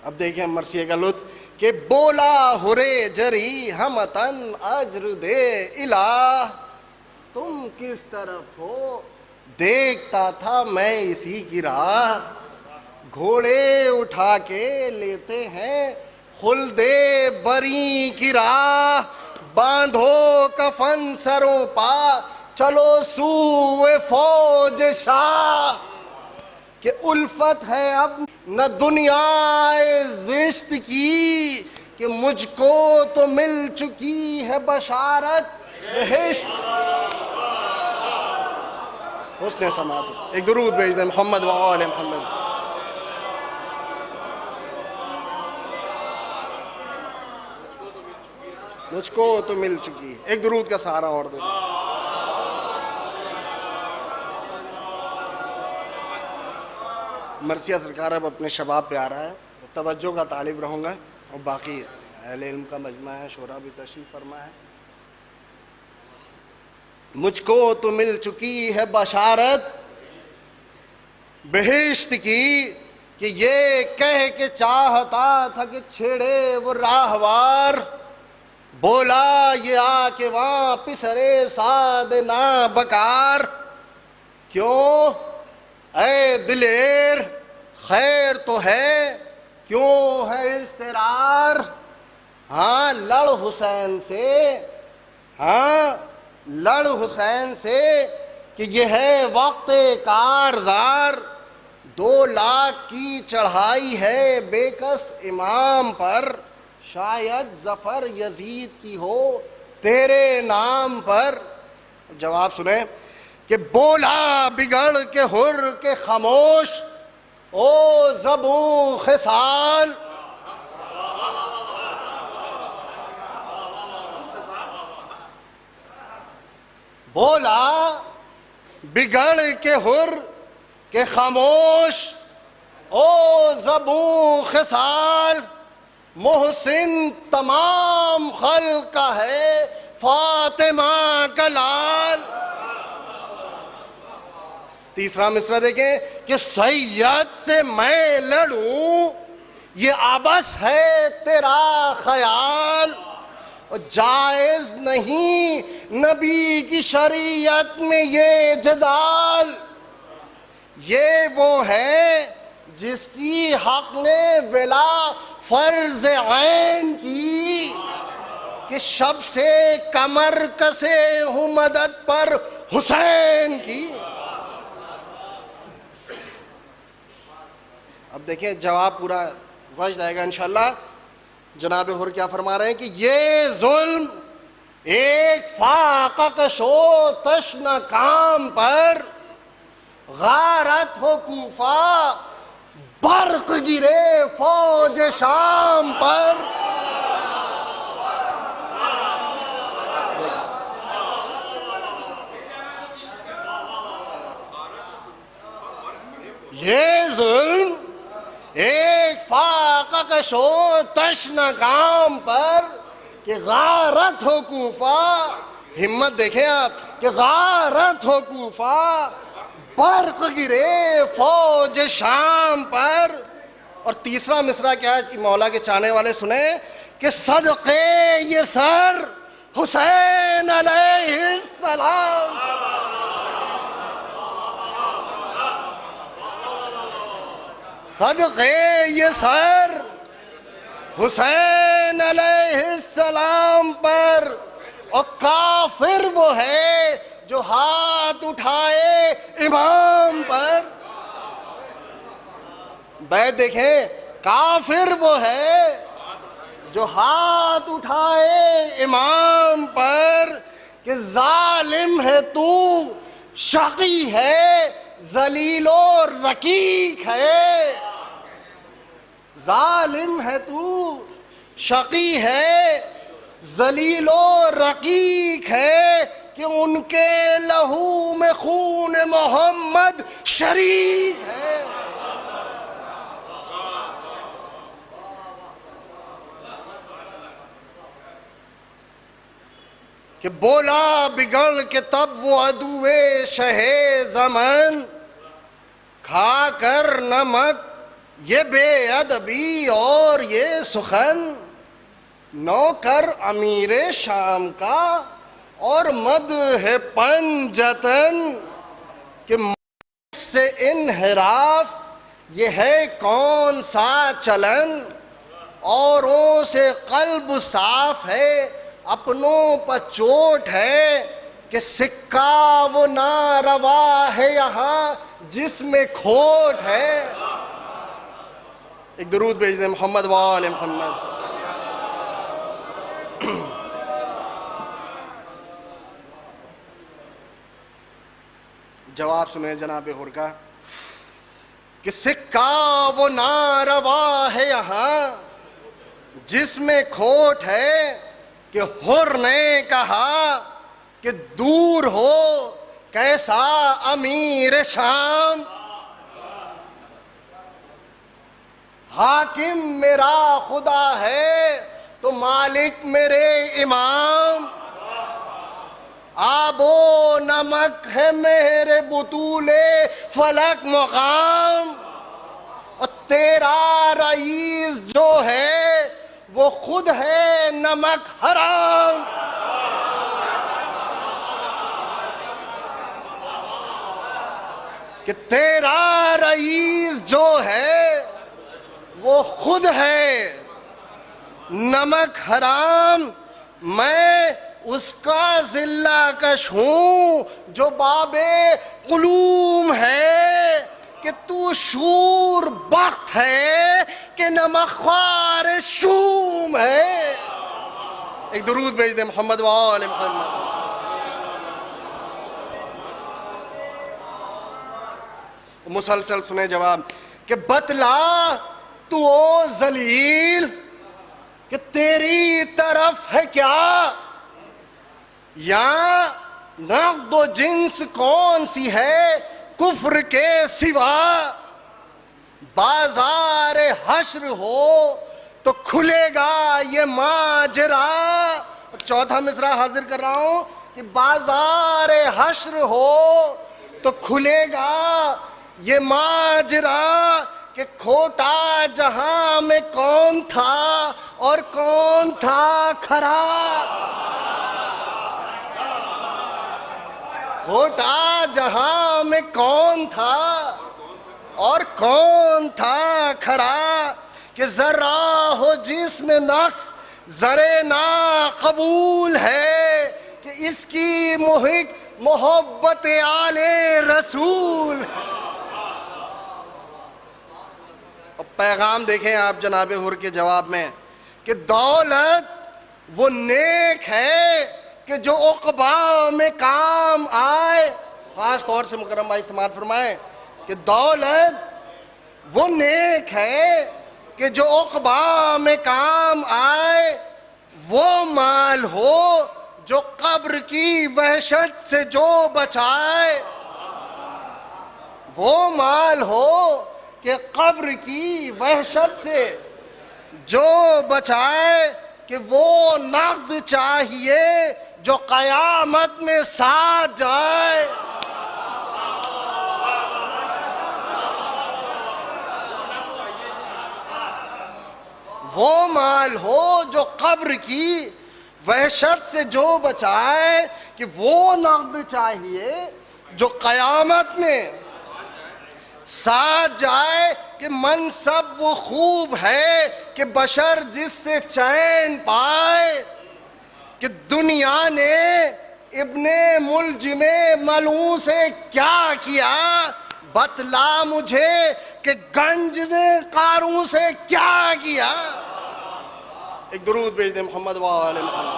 اب دیکھیں مرثیے کا لطف، کہ بولا ہرے جری ہمتن اجر دے الہ، تم کس طرف ہو دیکھتا تھا میں اسی کی راہ، گھوڑے اٹھا کے لیتے ہیں خلد بری کی راہ، باندھو کفن سروں پا چلو سوئے فوج شاہ، کہ الفت ہے اب نہ دنیا زشت کی، کہ مجھ کو تو مل چکی ہے بشارت بہشت۔ حسن سماعت، ایک درود بھیج دیں محمد و آل محمد۔ مجھ کو تو مل چکی، ایک درود کا سہارا اور دے دیں۔ مرثیہ سرکار اب اپنے شباب پہ آ رہا ہے، توجہ کا طالب رہوں گا، اور باقی اہل علم کا مجمع ہے، شورا بھی تشریف فرما ہے۔ مجھ کو تو مل چکی ہے بشارت بہشت کی، کہ یہ کہہ کے چاہتا تھا کہ چھیڑے وہ راہوار، بولا یہ آ کے وہاں پسرے ساد نا بکار، کیوں اے دلیر خیر تو ہے، کیوں ہے اضطرار؟ ہاں لڑ حسین سے، ہاں لڑ حسین سے کہ یہ ہے وقت کارزار، 2 لاکھ کی چڑھائی ہے بے کس امام پر، شاید ظفر یزید کی ہو تیرے نام پر۔ جواب سنیں کہ بولا بگڑ کے حر کے خاموش او زبوں خصال، بولا بگڑ کے حر کے خاموش او زبوں خصال، محسن تمام خلق کا ہے فاطمہ کا لال۔ تیسرا مصرع دیکھیں کہ سید سے میں لڑوں یہ عبث ہے تیرا خیال، جائز نہیں نبی کی شریعت میں یہ جدال، یہ وہ ہے جس کی حق نے ولا فرض عین کی، کہ شب سے کمر کسے ہوں مدد پر حسین کی۔ اب دیکھیں جواب پورا وجد آئے گا انشاءاللہ۔ جناب حر کیا فرما رہے ہیں کہ یہ ظلم ایک فاقہ کشو تشنہ کام پر، غارت ہو کوفہ برق گرے فوج شام پر۔ یہ ظلم ایک فاقہ کشو تشنہ کام پر کہ غارت ہو کوفہ، ہمت دیکھیں آپ کہ غارت ہو کوفہ برق گرے فوج شام پر۔ اور تیسرا مصرع کیا ہے مولا کے چاہنے والے سنیں کہ صدقے یہ سر حسین علیہ السلام، صدقے یہ سر حسین علیہ السلام پر، اور کافر وہ ہے جو ہاتھ اٹھائے امام پر۔ بیت دیکھیں، کافر وہ ہے جو ہاتھ اٹھائے امام پر، کہ ظالم ہے تو شقی ہے ذلیل و رقیق ہے، ظالم ہے تو شقی ہے ذلیل و رقیق ہے، کہ ان کے لہو میں خون محمد شریک ہے۔ کہ بولا بگڑ کے تب وہ عدوِ شہ زمن، کھا کر نمک یہ بے ادبی اور یہ سخن، نوکر امیر شام کا اور مدح پنجتن، کہ ملک سے انحراف یہ ہے کون سا چلن، اوروں سے قلب صاف ہے اپنوں پر چوٹ ہے، کہ سکہ وہ ناروا ہے یہاں جس میں کھوٹ ہے۔ ایک درود بھیج دیں محمد وآل محمد۔ جواب سنیں جناب حر کا کہ سکہ وہ ناروا ہے یہاں جس میں کھوٹ ہے، کہ حر نے کہا کہ دور ہو کیسا امیر شام، حاکم میرا خدا ہے تو مالک میرے امام، آب و نمک ہے میرے بطول فلک مقام، اور تیرا رئیس جو ہے وہ خود ہے نمک حرام. کہ تیرا رئیس جو ہے وہ خود ہے نمک حرام. میں اس کا ذلہ کش ہوں جو باب علوم ہے. کہ تو شور بخت ہے کہ نمک خوار شوم ہے. ایک درود بھیج دیں محمد وآل محمد. مسلسل سنیں جواب کہ بتلا تو او ذلیل کہ تیری طرف ہے کیا یا نقد و جنس کون سی ہے کفر کے سوا. بازار حشر ہو تو کھلے گا یہ ماجرا. چوتھا مصرع حاضر کر رہا ہوں کہ بازار حشر ہو تو کھلے گا یہ ماجرا. کہ کھوٹا جہاں میں کون تھا اور کون تھا کھرا. کھوٹا جہاں میں کون تھا اور کون تھا کھرا. کہ ذرا ہو جس میں نقص ذرے نا قبول ہے کہ اس کی محق محبت آل رسول. پیغام دیکھیں آپ جناب حر کے جواب میں کہ دولت وہ نیک ہے کہ جو عقبا میں کام آئے. خاص طور سے مکرم بھائی سماعت فرمائیں کہ دولت وہ نیک ہے کہ جو عقبا میں کام آئے. وہ مال ہو جو قبر کی وحشت سے جو بچائے. وہ مال ہو کہ قبر کی وحشت سے جو بچائے. کہ وہ نقد چاہیے جو قیامت میں ساتھ جائے. وہ مال ہو جو قبر کی وحشت سے جو بچائے. کہ وہ نقد چاہیے جو قیامت میں ساتھ جائے. کہ منصب وہ خوب ہے کہ بشر جس سے چین پائے. کہ دنیا نے ابن ملجم ملعون سے کیا کیا بتلا مجھے کہ گنج نے قارون سے کیا کیا. ایک درود بھیج دیں محمد وآل محمد.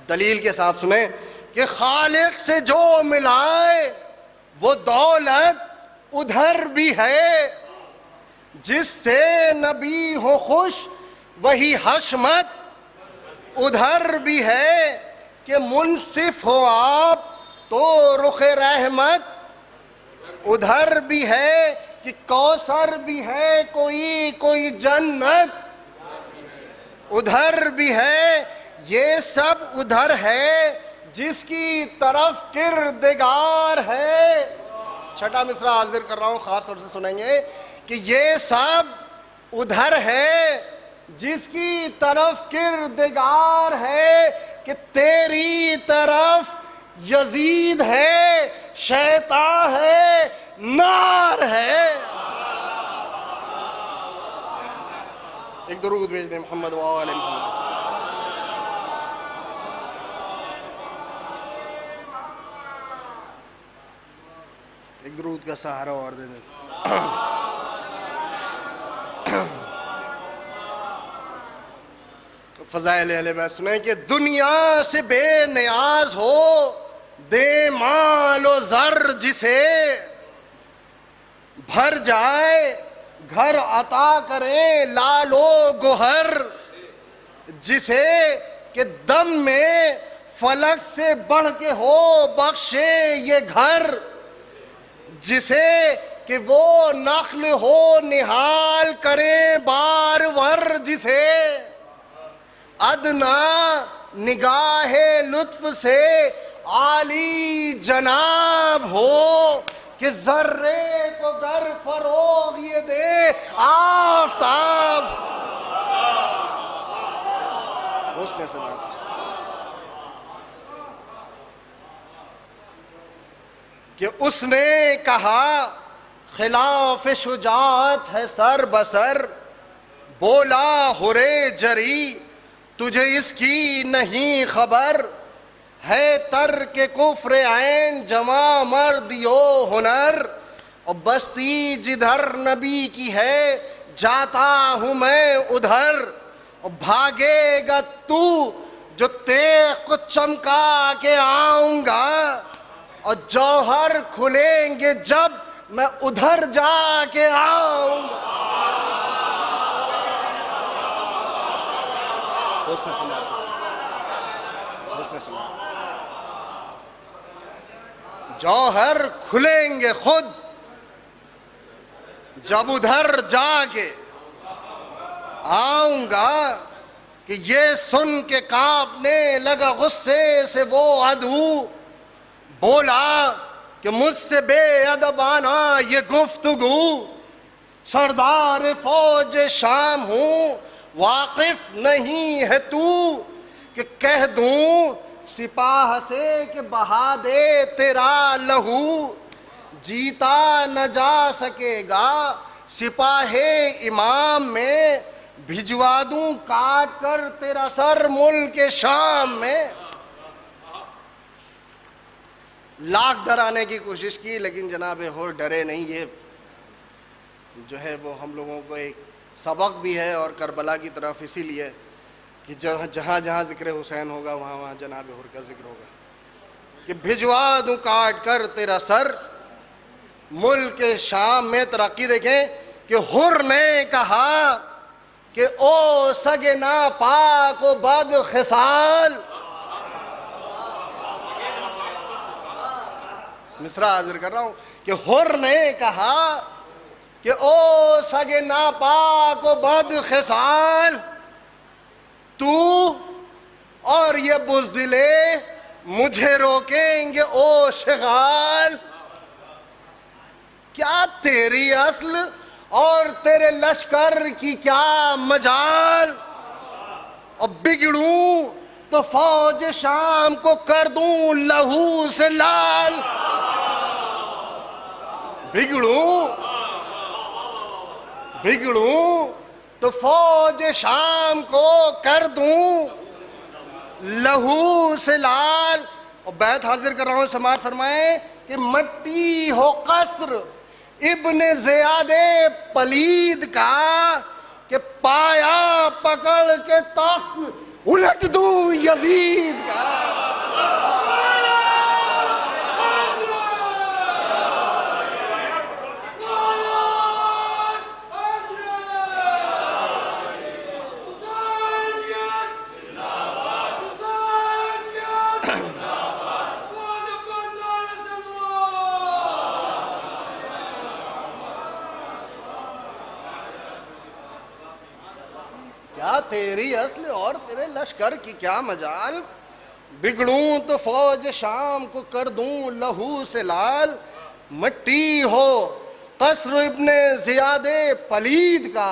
دلیل کے ساتھ سنیں کہ خالق سے جو ملائے وہ دولت ادھر بھی ہے. جس سے نبی ہو خوش وہی حشمت ادھر بھی ہے. کہ منصف ہو آپ تو رخ رحمت ادھر بھی ہے. کہ کوثر بھی ہے کوئی جنت ادھر بھی ہے. یہ سب ادھر ہے جس کی طرف کردگار ہے. چھٹا مصرع حاضر کر رہا ہوں خاص طور سے سنیں گے کہ یہ سب ادھر ہے جس کی طرف کردگار ہے. کہ تیری طرف یزید ہے شیطان ہے نار ہے. ایک درود بھیج دیں محمد وآل محمد. ایک درود کا سہارا اور دے دیں. فضائل اہل بیت سنیں کہ دنیا سے بے نیاز ہو دے مال و زر جسے بھر جائے گھر عطا کرے لال و گوہر. جسے کہ دم میں فلک سے بڑھ کے ہو بخشے یہ گھر. جسے کہ وہ نخل ہو نہال کریں بار ور. جسے ادنا نگاہ لطف سے عالی جناب ہو. کہ ذرے کو گر فروغ یہ دے آفتاب. حسن سماعت. کہ اس نے کہا خلاف شجاعت ہے سر بسر، بولا ہرے جری تجھے اس کی نہیں خبر، ہے ترک کفر عین جمع مردیو ہنر، اور بستی جدھر نبی کی ہے جاتا ہوں میں ادھر، اور بھاگے گا تو جو تیغ کو چمکا کے آؤں گا، اور جوہر کھلیں گے جب میں ادھر جا کے آؤں گا. حسن سماعت. حسن سماعت. جوہر کھلیں گے خود جب ادھر جا کے آؤں گا، کہ یہ سن کے کانپنے لگا غصے سے وہ عدو، بولا کہ مجھ سے بے ادبانہ یہ گفتگو، سردار فوج شام ہوں واقف نہیں ہے تو، کہ کہہ دوں سپاہ سے کہ بہا دے تیرا لہو، جیتا نہ جا سکے گا سپاہ امام میں، بھجوا دوں کاٹ کر تیرا سر ملک شام میں. لاکھ ڈرانے کی کوشش کی لیکن جناب ہور ڈرے نہیں. یہ جو ہے وہ ہم لوگوں کو ایک سبق بھی ہے، اور کربلا کی طرف اسی لیے کہ جہاں جہاں ذکر حسین ہوگا وہاں وہاں جناب ہور کا ذکر ہوگا. کہ بھجوا دوں کاٹ کر تیرا سر ملک شام میں. ترقی دیکھیں کہ ہر نے کہا کہ او سگ ناپاک و بد خصال، مصرع حاضر کر رہا ہوں، کہ ہر نے کہا کہ او سگ ناپاک و بد خصال، تو اور یہ بزدلے مجھے روکیں گے او شغال. کیا تیری اصل اور تیرے لشکر کی کیا مجال، اور بگڑوں تو فوج شام کو کر دوں لہو سے لال. بگڑوں تو فوج شام کو کر دوں لہو سے لال. اور بیت حاضر کر رہا ہوں، سماعت فرمائیں کہ مٹی ہو قصر ابن زیاد پلید کا، کہ پایا پکڑ کے تخت الٹ دوں یزید کا. کیا تیری اصل اور تیرے لشکر کی کیا مجال، بگڑوں تو فوج شام کو کر دوں لہو سے لال. مٹی ہو قصر ابن زیاد پلید کا،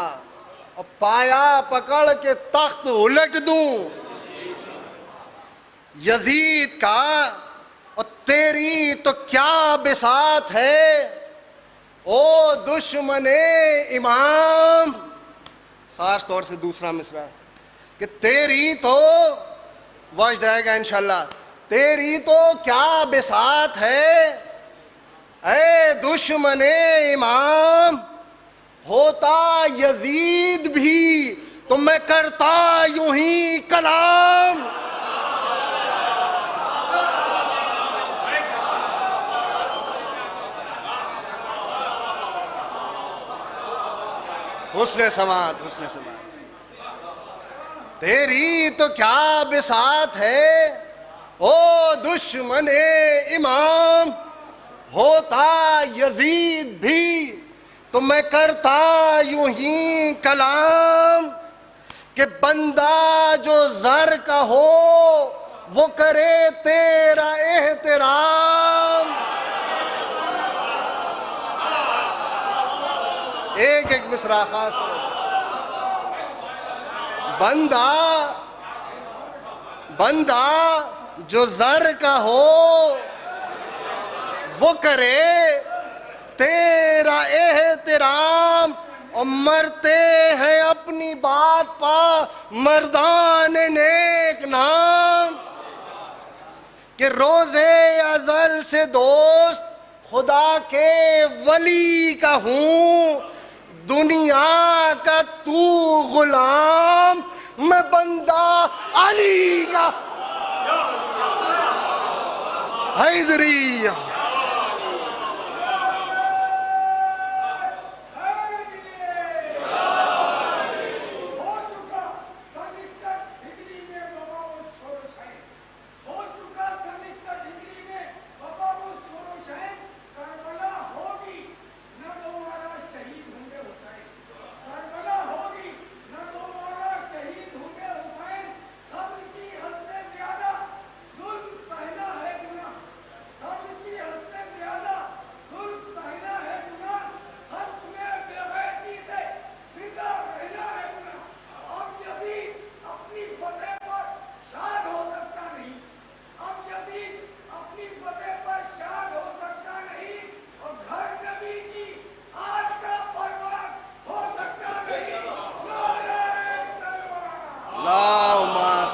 اور پایا پکڑ کے تخت الٹ دوں یزید کا. اور تیری تو کیا بساط ہے او دشمن امام. خاص طور سے دوسرا مصرع کہ تیری تو وجد آئے گا انشاءاللہ. تیری تو کیا بساط ہے اے دشمن امام، ہوتا یزید بھی تو میں کرتا یوں ہی کلام. حسن سماعت. حسن سماعت. تیری تو کیا بساط ہے او دشمن امام، ہوتا یزید بھی تو میں کرتا یوں ہی کلام. کہ بندہ جو زر کا ہو وہ کرے تیرا احترام. ایک ایک مصرع خاص طور سے۔ بندہ جو زر کا ہو وہ کرے تیرا احترام، اور مرتے ہیں اپنی بات پا مردان نیک نام، کہ روز ازل سے دوست خدا کے ولی کا ہوں، دنیا کا تو غلام، میں بندہ علی کا حیدری۔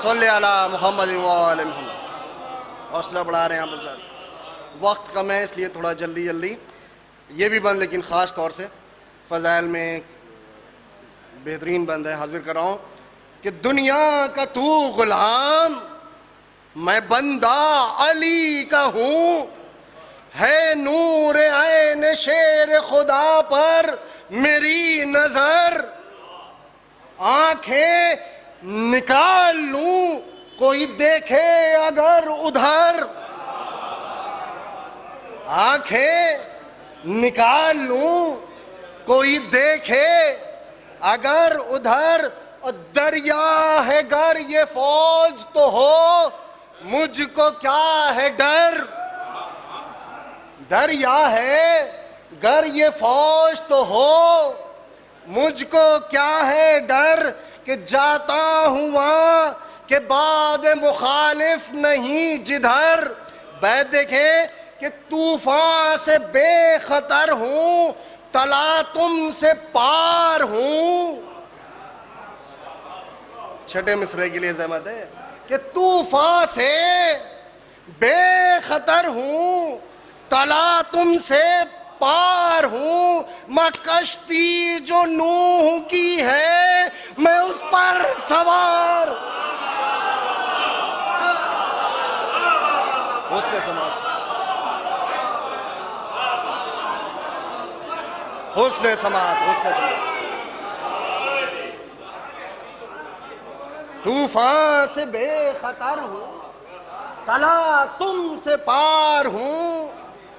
صلی علی محمد وآل محمد۔ حوصلہ بڑھا رہے ہیں آپ ساتھ، وقت کم ہے اس لیے تھوڑا جلدی یہ بھی بند، لیکن خاص طور سے فضائل میں بہترین بند ہے، حاضر کر رہا ہوں کہ دنیا کا تو غلام، میں بندہ علی کا ہوں، ہے نور عین شیر خدا پر میری نظر، آنکھیں نکال لوں کوئی دیکھے اگر ادھر، آنکھیں نکال لوں کوئی دیکھے اگر ادھر، اور دریا ہے گر یہ فوج تو ہو مجھ کو کیا ہے ڈر، دریا ہے گر یہ فوج تو ہو مجھ کو کیا ہے ڈر، کہ جاتا ہوں وہاں کہ بعد مخالف نہیں جدھر، بیت دیکھیں کہ طوفان سے بے خطر ہوں، تلا تم سے پار ہوں، چھٹے مصرعے کے لیے زحمت ہے کہ طوفان سے بے خطر ہوں، تلا تم سے پار ہوں، میں کشتی جو نوح کی ہے میں اس پر سوار، حسن سماعت، حسن سماعت، حسن سماعت، طوفان سے بے خطر ہوں، تلا تم سے پار ہوں،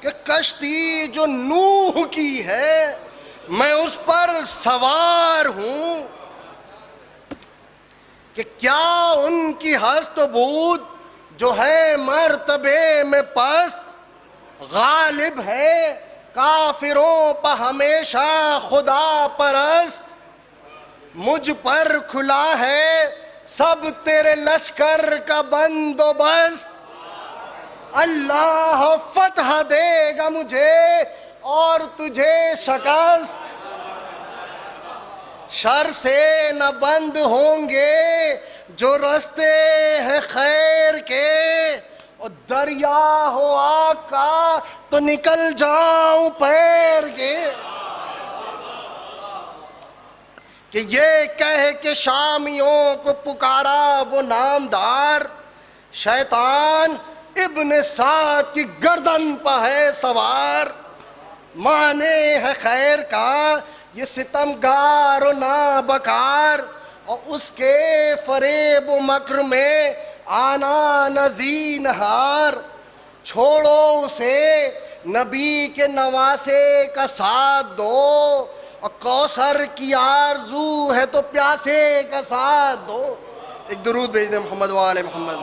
کہ کشتی جو نوح کی ہے میں اس پر سوار ہوں، کہ کیا ان کی ہست و بود جو ہے مرتبے میں پست، غالب ہے کافروں پہ ہمیشہ خدا پرست، مجھ پر کھلا ہے سب تیرے لشکر کا بندوبست، اللہ فتح دے گا مجھے اور تجھے شکست، شر سے نہ بند ہوں گے جو رستے ہیں خیر کے، اور دریا ہو آگ کا تو نکل جاؤں پیر کے، کہ یہ کہہ کے شامیوں کو پکارا وہ نامدار، شیطان ابن سعد کی گردن پہ ہے سوار، مانے ہے خیر کا یہ ستمگار و نابکار، اور اس کے فریب و مکر میں آنا نزین ہار، چھوڑو اسے نبی کے نواسے کا ساتھ دو، اور کوثر کی آرزو ہے تو پیاسے کا ساتھ دو۔ ایک درود بھیج دیں محمد وآل محمد۔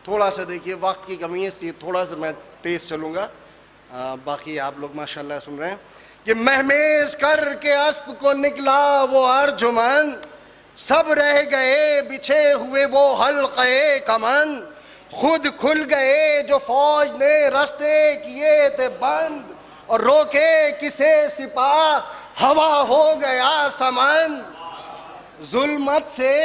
تھوڑا سا دیکھیے وقت کی کمی ہے اس لیے تھوڑا سا میں تیز چلوں گا۔ باقی آپ لوگ ماشاءاللہ سن رہے ہیں کہ مہمیز کر کے اسپ کو نکلا وہ ارجمن، سب رہ گئے بچھے ہوئے وہ حلقے کمن، خود کھل گئے جو فوج نے رستے کیے تھے بند، اور روکے کسے سپاہ ہوا ہو گیا سمند، ظلمت سے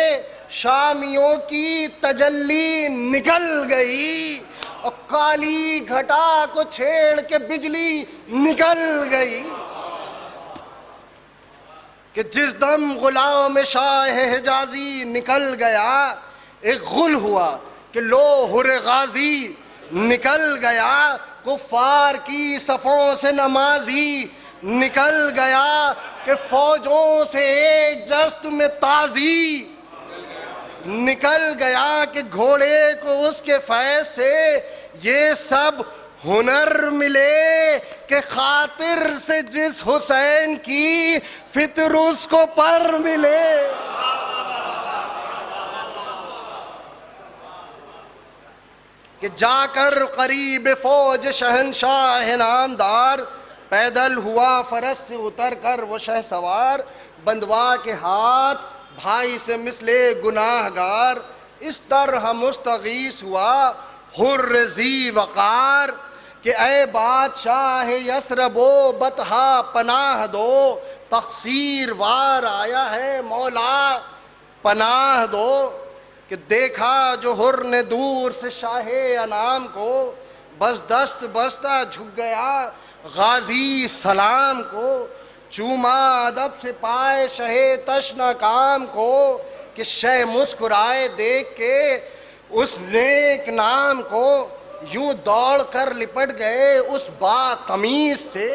شامیوں کی تجلی نکل گئی، اور کالی گھٹا کو چھیڑ کے بجلی نکل گئی، کہ جس دم غلام شاہ حجازی نکل گیا، ایک غل ہوا کہ لوہر غازی نکل گیا، کفار کی صفوں سے نمازی نکل گیا، کہ فوجوں سے ایک جست میں تازی نکل گیا، کہ گھوڑے کو اس کے فیض سے یہ سب ہنر ملے، کہ خاطر سے جس حسین کی فطر اس کو پر ملے۔ کہ جا کر قریب فوج شہنشاہ نامدار، پیدل ہوا فرس سے اتر کر وہ شہ سوار، بندوا کے ہاتھ بھائی سے مثلے گناہ گار، اس طرح مستغیث ہوا حر ذی وقار، کہ اے بادشاہ یثرب و بطحا پناہ دو، تقصیر وار آیا ہے مولا پناہ دو، کہ دیکھا جو حر نے دور سے شاہ انام کو، بس دست بستہ جھک گیا غازی سلام کو، چوما ادب سے پائے شہ تشنہ کام کو، کہ شہ مسکرائے دیکھ کے اس نیک نام کو، یوں دوڑ کر لپٹ گئے اس با تمیز سے،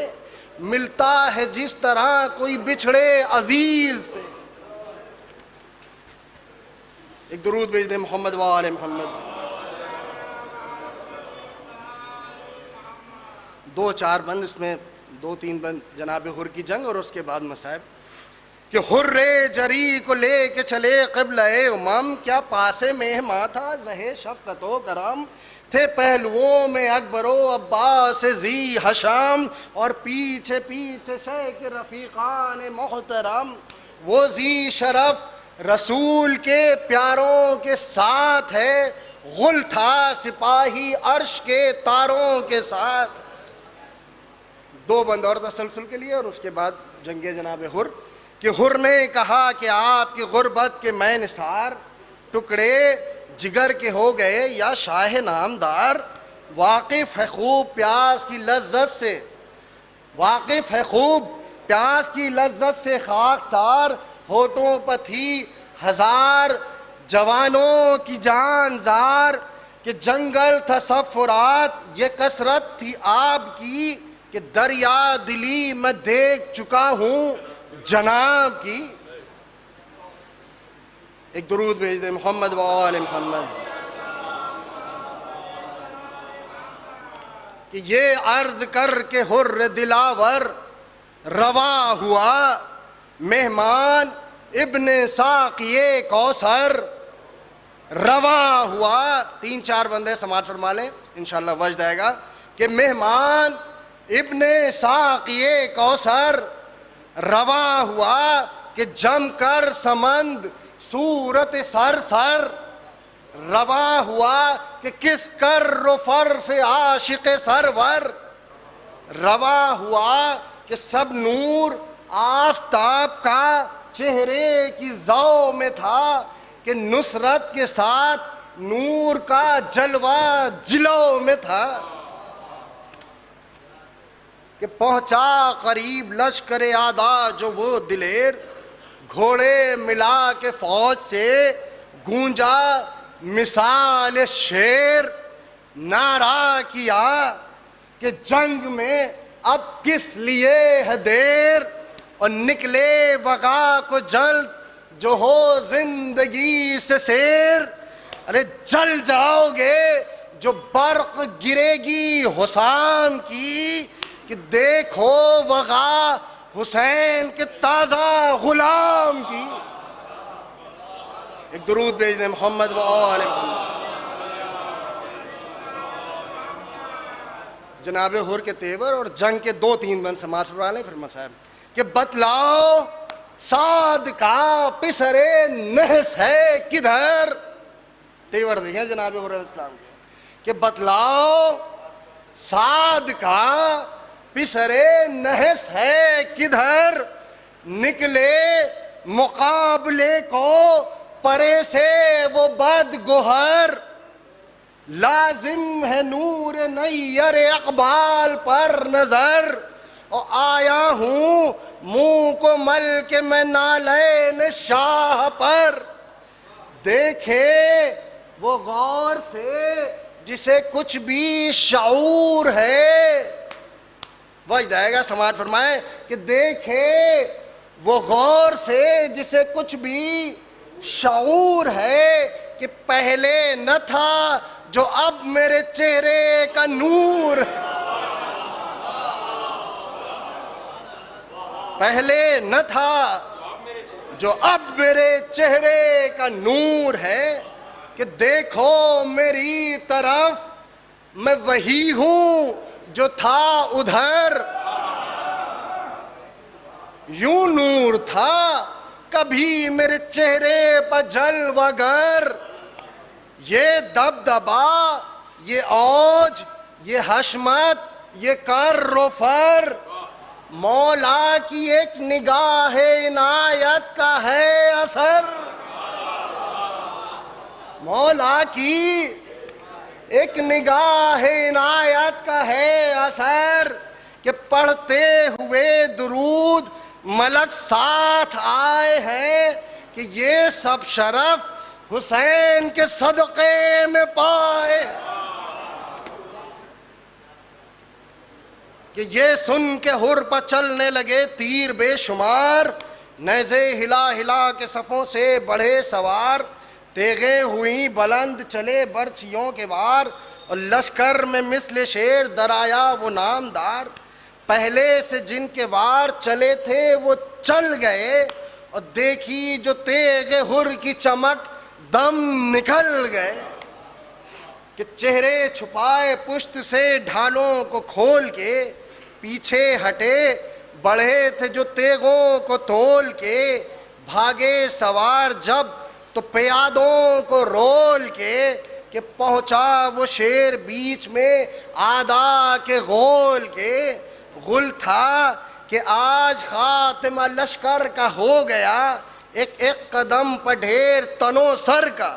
ملتا ہے جس طرح کوئی بچھڑے عزیز سے۔ ایک درود بھیج دیں محمد و آل محمد۔ دو چار بند اس میں، دو تین بند جناب حر کی جنگ اور اس کے بعد مصائب، کہ حر جری کو لے کے چلے قبلہ امم، کیا پاسے مہماں تھا زہ شفقت و کرم، تھے پہلوؤں میں اکبر و عباس ذی حشام، اور پیچھے پیچھے شیخ رفیقان محترم، وہ ذی شرف رسول کے پیاروں کے ساتھ ہے، غل تھا سپاہی عرش کے تاروں کے ساتھ۔ دو بند اور تسلسل کے لیے اور اس کے بعد جنگ جناب حر، کہ حر نے کہا کہ آپ کی غربت کے میں نثار، ٹکڑے جگر کے ہو گئے یا شاہ نامدار، واقف ہے خوب پیاس کی لذت سے، واقف ہے خوب پیاس کی لذت سے خاکسار، ہونٹوں پر تھی ہزار جوانوں کی جان زار، کہ جنگل تھا سب فرات یہ کثرت تھی آب کی، کہ دریا دلی میں دیکھ چکا ہوں جناب کی۔ ایک درود بھیج دیں محمد و آل محمد۔ کہ یہ عرض کر کے حر دلاور روا ہوا، مہمان ابن ساقی کوثر روا ہوا۔ تین چار بندے سماعت فرما لیں انشاءاللہ وجد آئے گا، کہ مہمان ابن ساقی کوثر روا ہوا، کہ جم کر سمند صورت سر سر روا ہوا، کہ کس کر و فر سے عاشق سرور روا ہوا، کہ سب نور آفتاب کا چہرے کی ضو میں تھا، کہ نصرت کے ساتھ نور کا جلوہ جلو میں تھا، کہ پہنچا قریب لشکر اعداء جو وہ دلیر، گھوڑے ملا کے فوج سے گونجا مثال شیر، نعرہ کیا کہ جنگ میں اب کس لیے ہے دیر، اور نکلے وغا کو جلد جو ہو زندگی سے سیر، ارے جل جاؤ گے جو برق گرے گی حسام کی، کہ دیکھو وغا حسین کے تازہ غلام کی۔ ایک درود بھیج دیں محمد و آل محمد۔ جناب حر کے تیور اور جنگ کے 2-3 بند سماعت فرما لیں پھر مسائل کہ بتلاؤ سعد کا پسرے نحس ہے کدھر. تیور دیکھیں جناب حر علیہ السلام کے کہ بتلاؤ سعد کا پسرے نحس ہے کدھر, نکلے مقابلے کو پرے سے وہ بد گوہر, لازم ہے نور نیر اقبال پر نظر, اور آیا ہوں منہ کو مل کے میں نالین شاہ پر, دیکھے وہ غور سے جسے کچھ بھی شعور ہے. وجد آئے گا سماعت فرمائیں کہ دیکھے وہ غور سے جسے کچھ بھی شعور ہے کہ پہلے نہ تھا جو اب میرے چہرے کا نور, پہلے نہ تھا جو اب میرے چہرے کا نور ہے, کہ دیکھو میری طرف میں وہی ہوں جو تھا ادھر, یوں نور تھا کبھی میرے چہرے پر جلوہ گر, یہ دبدبا یہ اوج یہ حشمت یہ کر و فر, مولا کی ایک نگاہ عنایت کا ہے اثر, مولا کی ایک نگاہ عنایت کا ہے اثر, کہ پڑھتے ہوئے درود ملک ساتھ آئے ہیں, کہ یہ سب شرف حسین کے صدقے میں پائے, کہ یہ سن کے حر پر چلنے لگے تیر بے شمار, نیزے ہلا ہلا کے صفوں سے بڑھے سوار, تیغیں ہوئیں بلند چلے برچھیوں کے وار, اور لشکر میں مثل شیر درایا وہ نامدار, پہلے سے جن کے وار چلے تھے وہ چل گئے, اور دیکھی جو تیغ حر کی چمک دم نکل گئے, کہ چہرے چھپائے پشت سے ڈھالوں کو کھول کے, پیچھے ہٹے بڑھے تھے جو تیغوں کو تول کے, بھاگے سوار جب تو پیادوں کو رول کے, کہ پہنچا وہ شیر بیچ میں آدھا کے غول کے, غل تھا کہ آج خاتمہ لشکر کا ہو گیا, ایک ایک قدم پر ڈھیر تنو سر کا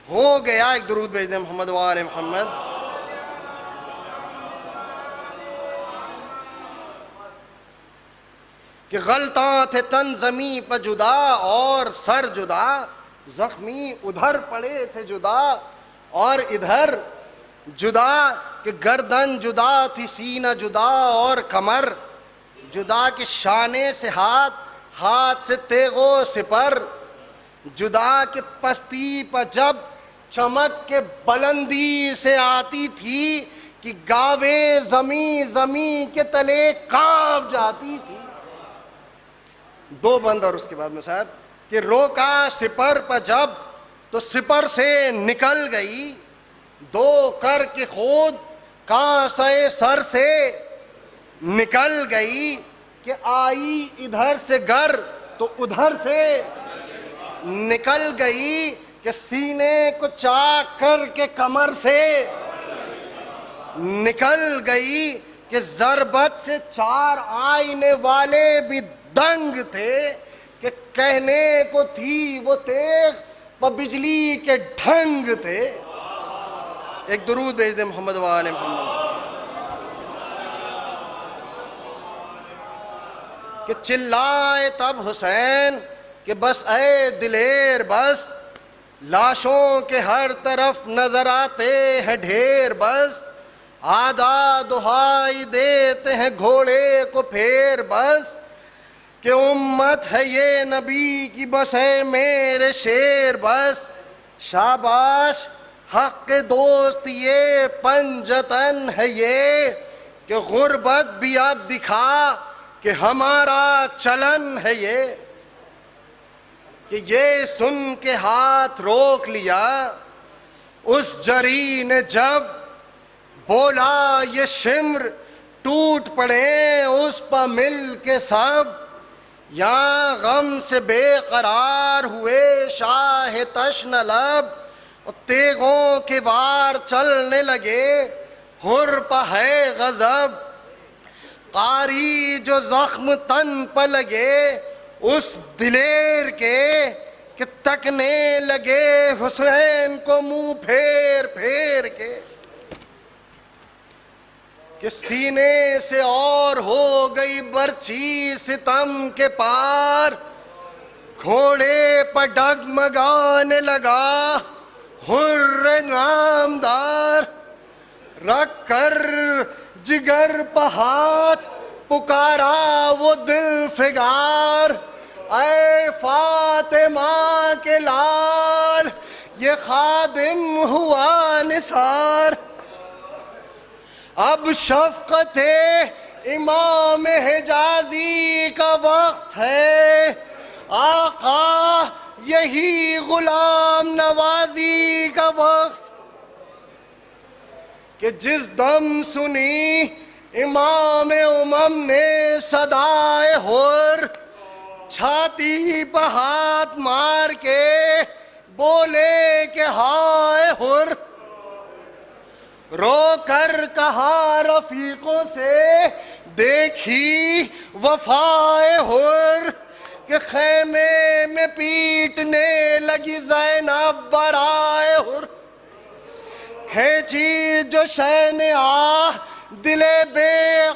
ہو گیا. ایک درود بھیج دیں محمد وآل محمد. کہ غلطاں تھے تن زمیں پر جدا اور سر جدا, زخمی ادھر پڑے تھے جدا اور ادھر جدا, کہ گردن جدا تھی سینہ جدا اور کمر جدا, کہ شانے سے ہاتھ سے تیغ و سپر جدا, کہ پستی پر جب چمک کے بلندی سے آتی تھی, کہ گاوے زمیں کے تلے کانپ جاتی تھی. 2 بند اور اس کے بعد میں صاحب کہ روکا سپر پر جب تو سپر سے نکل گئی, 2 کر کے خود کانسے سر سے نکل گئی, کہ آئی ادھر سے گر تو ادھر سے نکل گئی, کہ سینے کو چاک کر کے کمر سے نکل گئی, کہ ضربت سے 4 آئینے والے بھی دنگ تھے, کہ کہنے کو تھی وہ تیغ پر بجلی کے ڈھنگ تھے. ایک درود بھیج دیں محمد وآل محمد. کہ چلائے تب حسین کہ بس اے دلیر بس, لاشوں کے ہر طرف نظر آتے ہیں ڈھیر بس, آدھا دہائی دیتے ہیں گھوڑے کو پھیر بس, کہ امت ہے یہ نبی کی بس ہے میرے شیر بس, شاباش حق کے دوست یہ پنجتن ہے یہ, کہ غربت بھی اب دکھا کہ ہمارا چلن ہے یہ, کہ یہ سن کے ہاتھ روک لیا اس جری نے جب بولا یہ شمر ٹوٹ پڑے اس پا مل کے سب، یہاں غم سے بے قرار ہوئے شاہ تشن لب، تیغوں کے وار چلنے لگے ہر پہ ہے غضب، قاری جو زخم تن پہ لگے اس دلیر کے، کہ تکنے لگے حسین کو منہ پھیر پھیر کے، کہ سینے سے اور ہو گئی برچھی ستم کے پار، گھوڑے پر ڈگمگانے لگا حر نامدار، رکھ کر جگر پہ ہاتھ پکارا وہ دل فگار، اے فاطمہ کے لال یہ خادم ہوا نثار، اب شفقت امام حجازی کا وقت ہے، آقا یہی غلام نوازی کا وقت، کہ جس دم سنی امام امم نے صدائے حر، چھاتی پہ ہاتھ مار کے بولے کہ ہائے حر، رو کر کہا رفیقوں سے دیکھی وفائے حر، کہ خیمے میں پیٹنے لگی زینب برائے حر، کھینچی جو شین آہ دل بے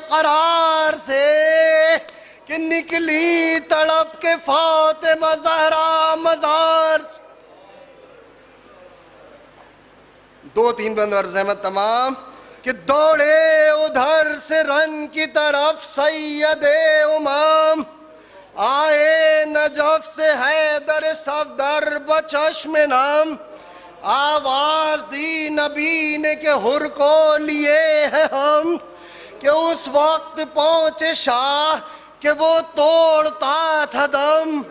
قرار سے، کہ نکلی تڑپ کے فاطمہ زہرا مزار سے۔ دو تین بند عرض احمد تمام، کہ دوڑے ادھر سے رن کی طرف سید امام، آئے نجف سے حیدر صفدر بچشم نام، آواز دی نبی نے کہ حر کو لیے ہیں ہم، کہ اس وقت پہنچے شاہ کہ وہ توڑتا تھا دم،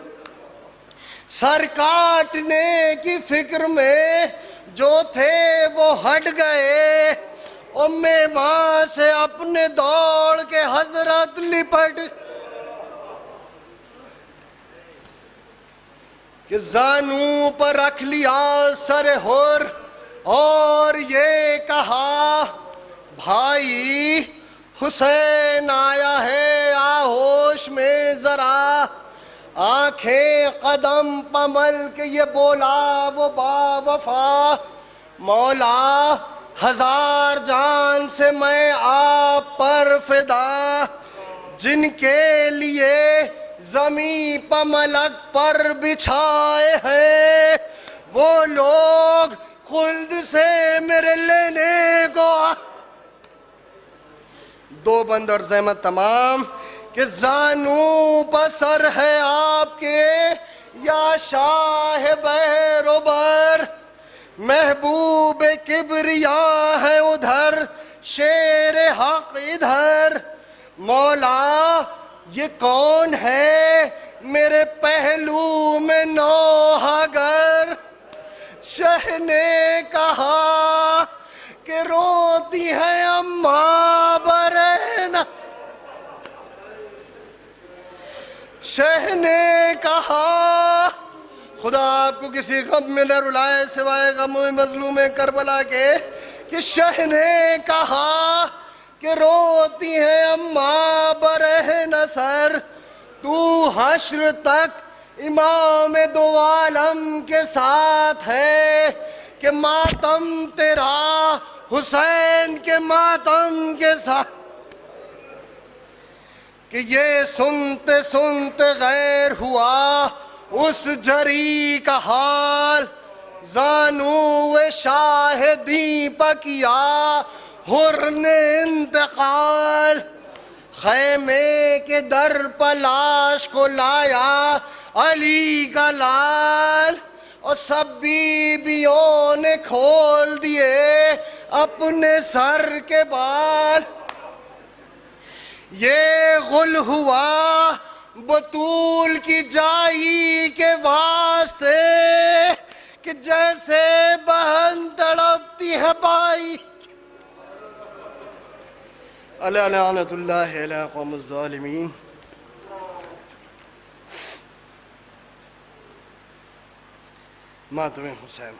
سر کاٹنے کی فکر میں جو تھے وہ ہٹ گئے، ام ماں سے اپنے دوڑ کے حضرت لپٹ، کہ زانوں پر رکھ لیا سر حر اور یہ کہا بھائی حسین آیا ہے آہوش میں ذرا، آنکھیں قدم پمل کے یہ بولا وہ با وفا، مولا ہزار جان سے میں آپ پر فدا، جن کے لیے زمین پہ ملک پر بچھائے ہیں، وہ لوگ خلد سے میرے لینے کو دو بند اور زحمت تمام، کہ زانوں پسر ہے آپ کے یا شاہ بحر و بر، محبوب کبریا ہے ادھر شیر حق ادھر، مولا یہ کون ہے میرے پہلو میں نوحہ گر، شہ نے کہا کہ روتی ہے اماں برہنہ، شہ نے کہا خدا آپ کو کسی غم میں نہ رلائے سوائے غم مظلوم کربلا کے، کہ شہ نے کہا کہ روتی ہے اماں برہنہ سر، تو حشر تک امام دو عالم کے ساتھ ہے، کہ ماتم تیرا حسین کے ماتم کے ساتھ، کہ یہ سنتے سنتے غیر ہوا اس جری کا حال، زانو شاہدی پا کیا حر نے انتقال، خیمے کے در پر لاش کو لایا علی کا لال، اور سب بیویوں نے کھول دیے اپنے سر کے بال، یہ غل ہوا بطول کی جائی کے واسطے، کہ جیسے بہن تڑپتی ہے بھائی، الا لعنت اللہ علی قوم الظالمین. ماتم حسین.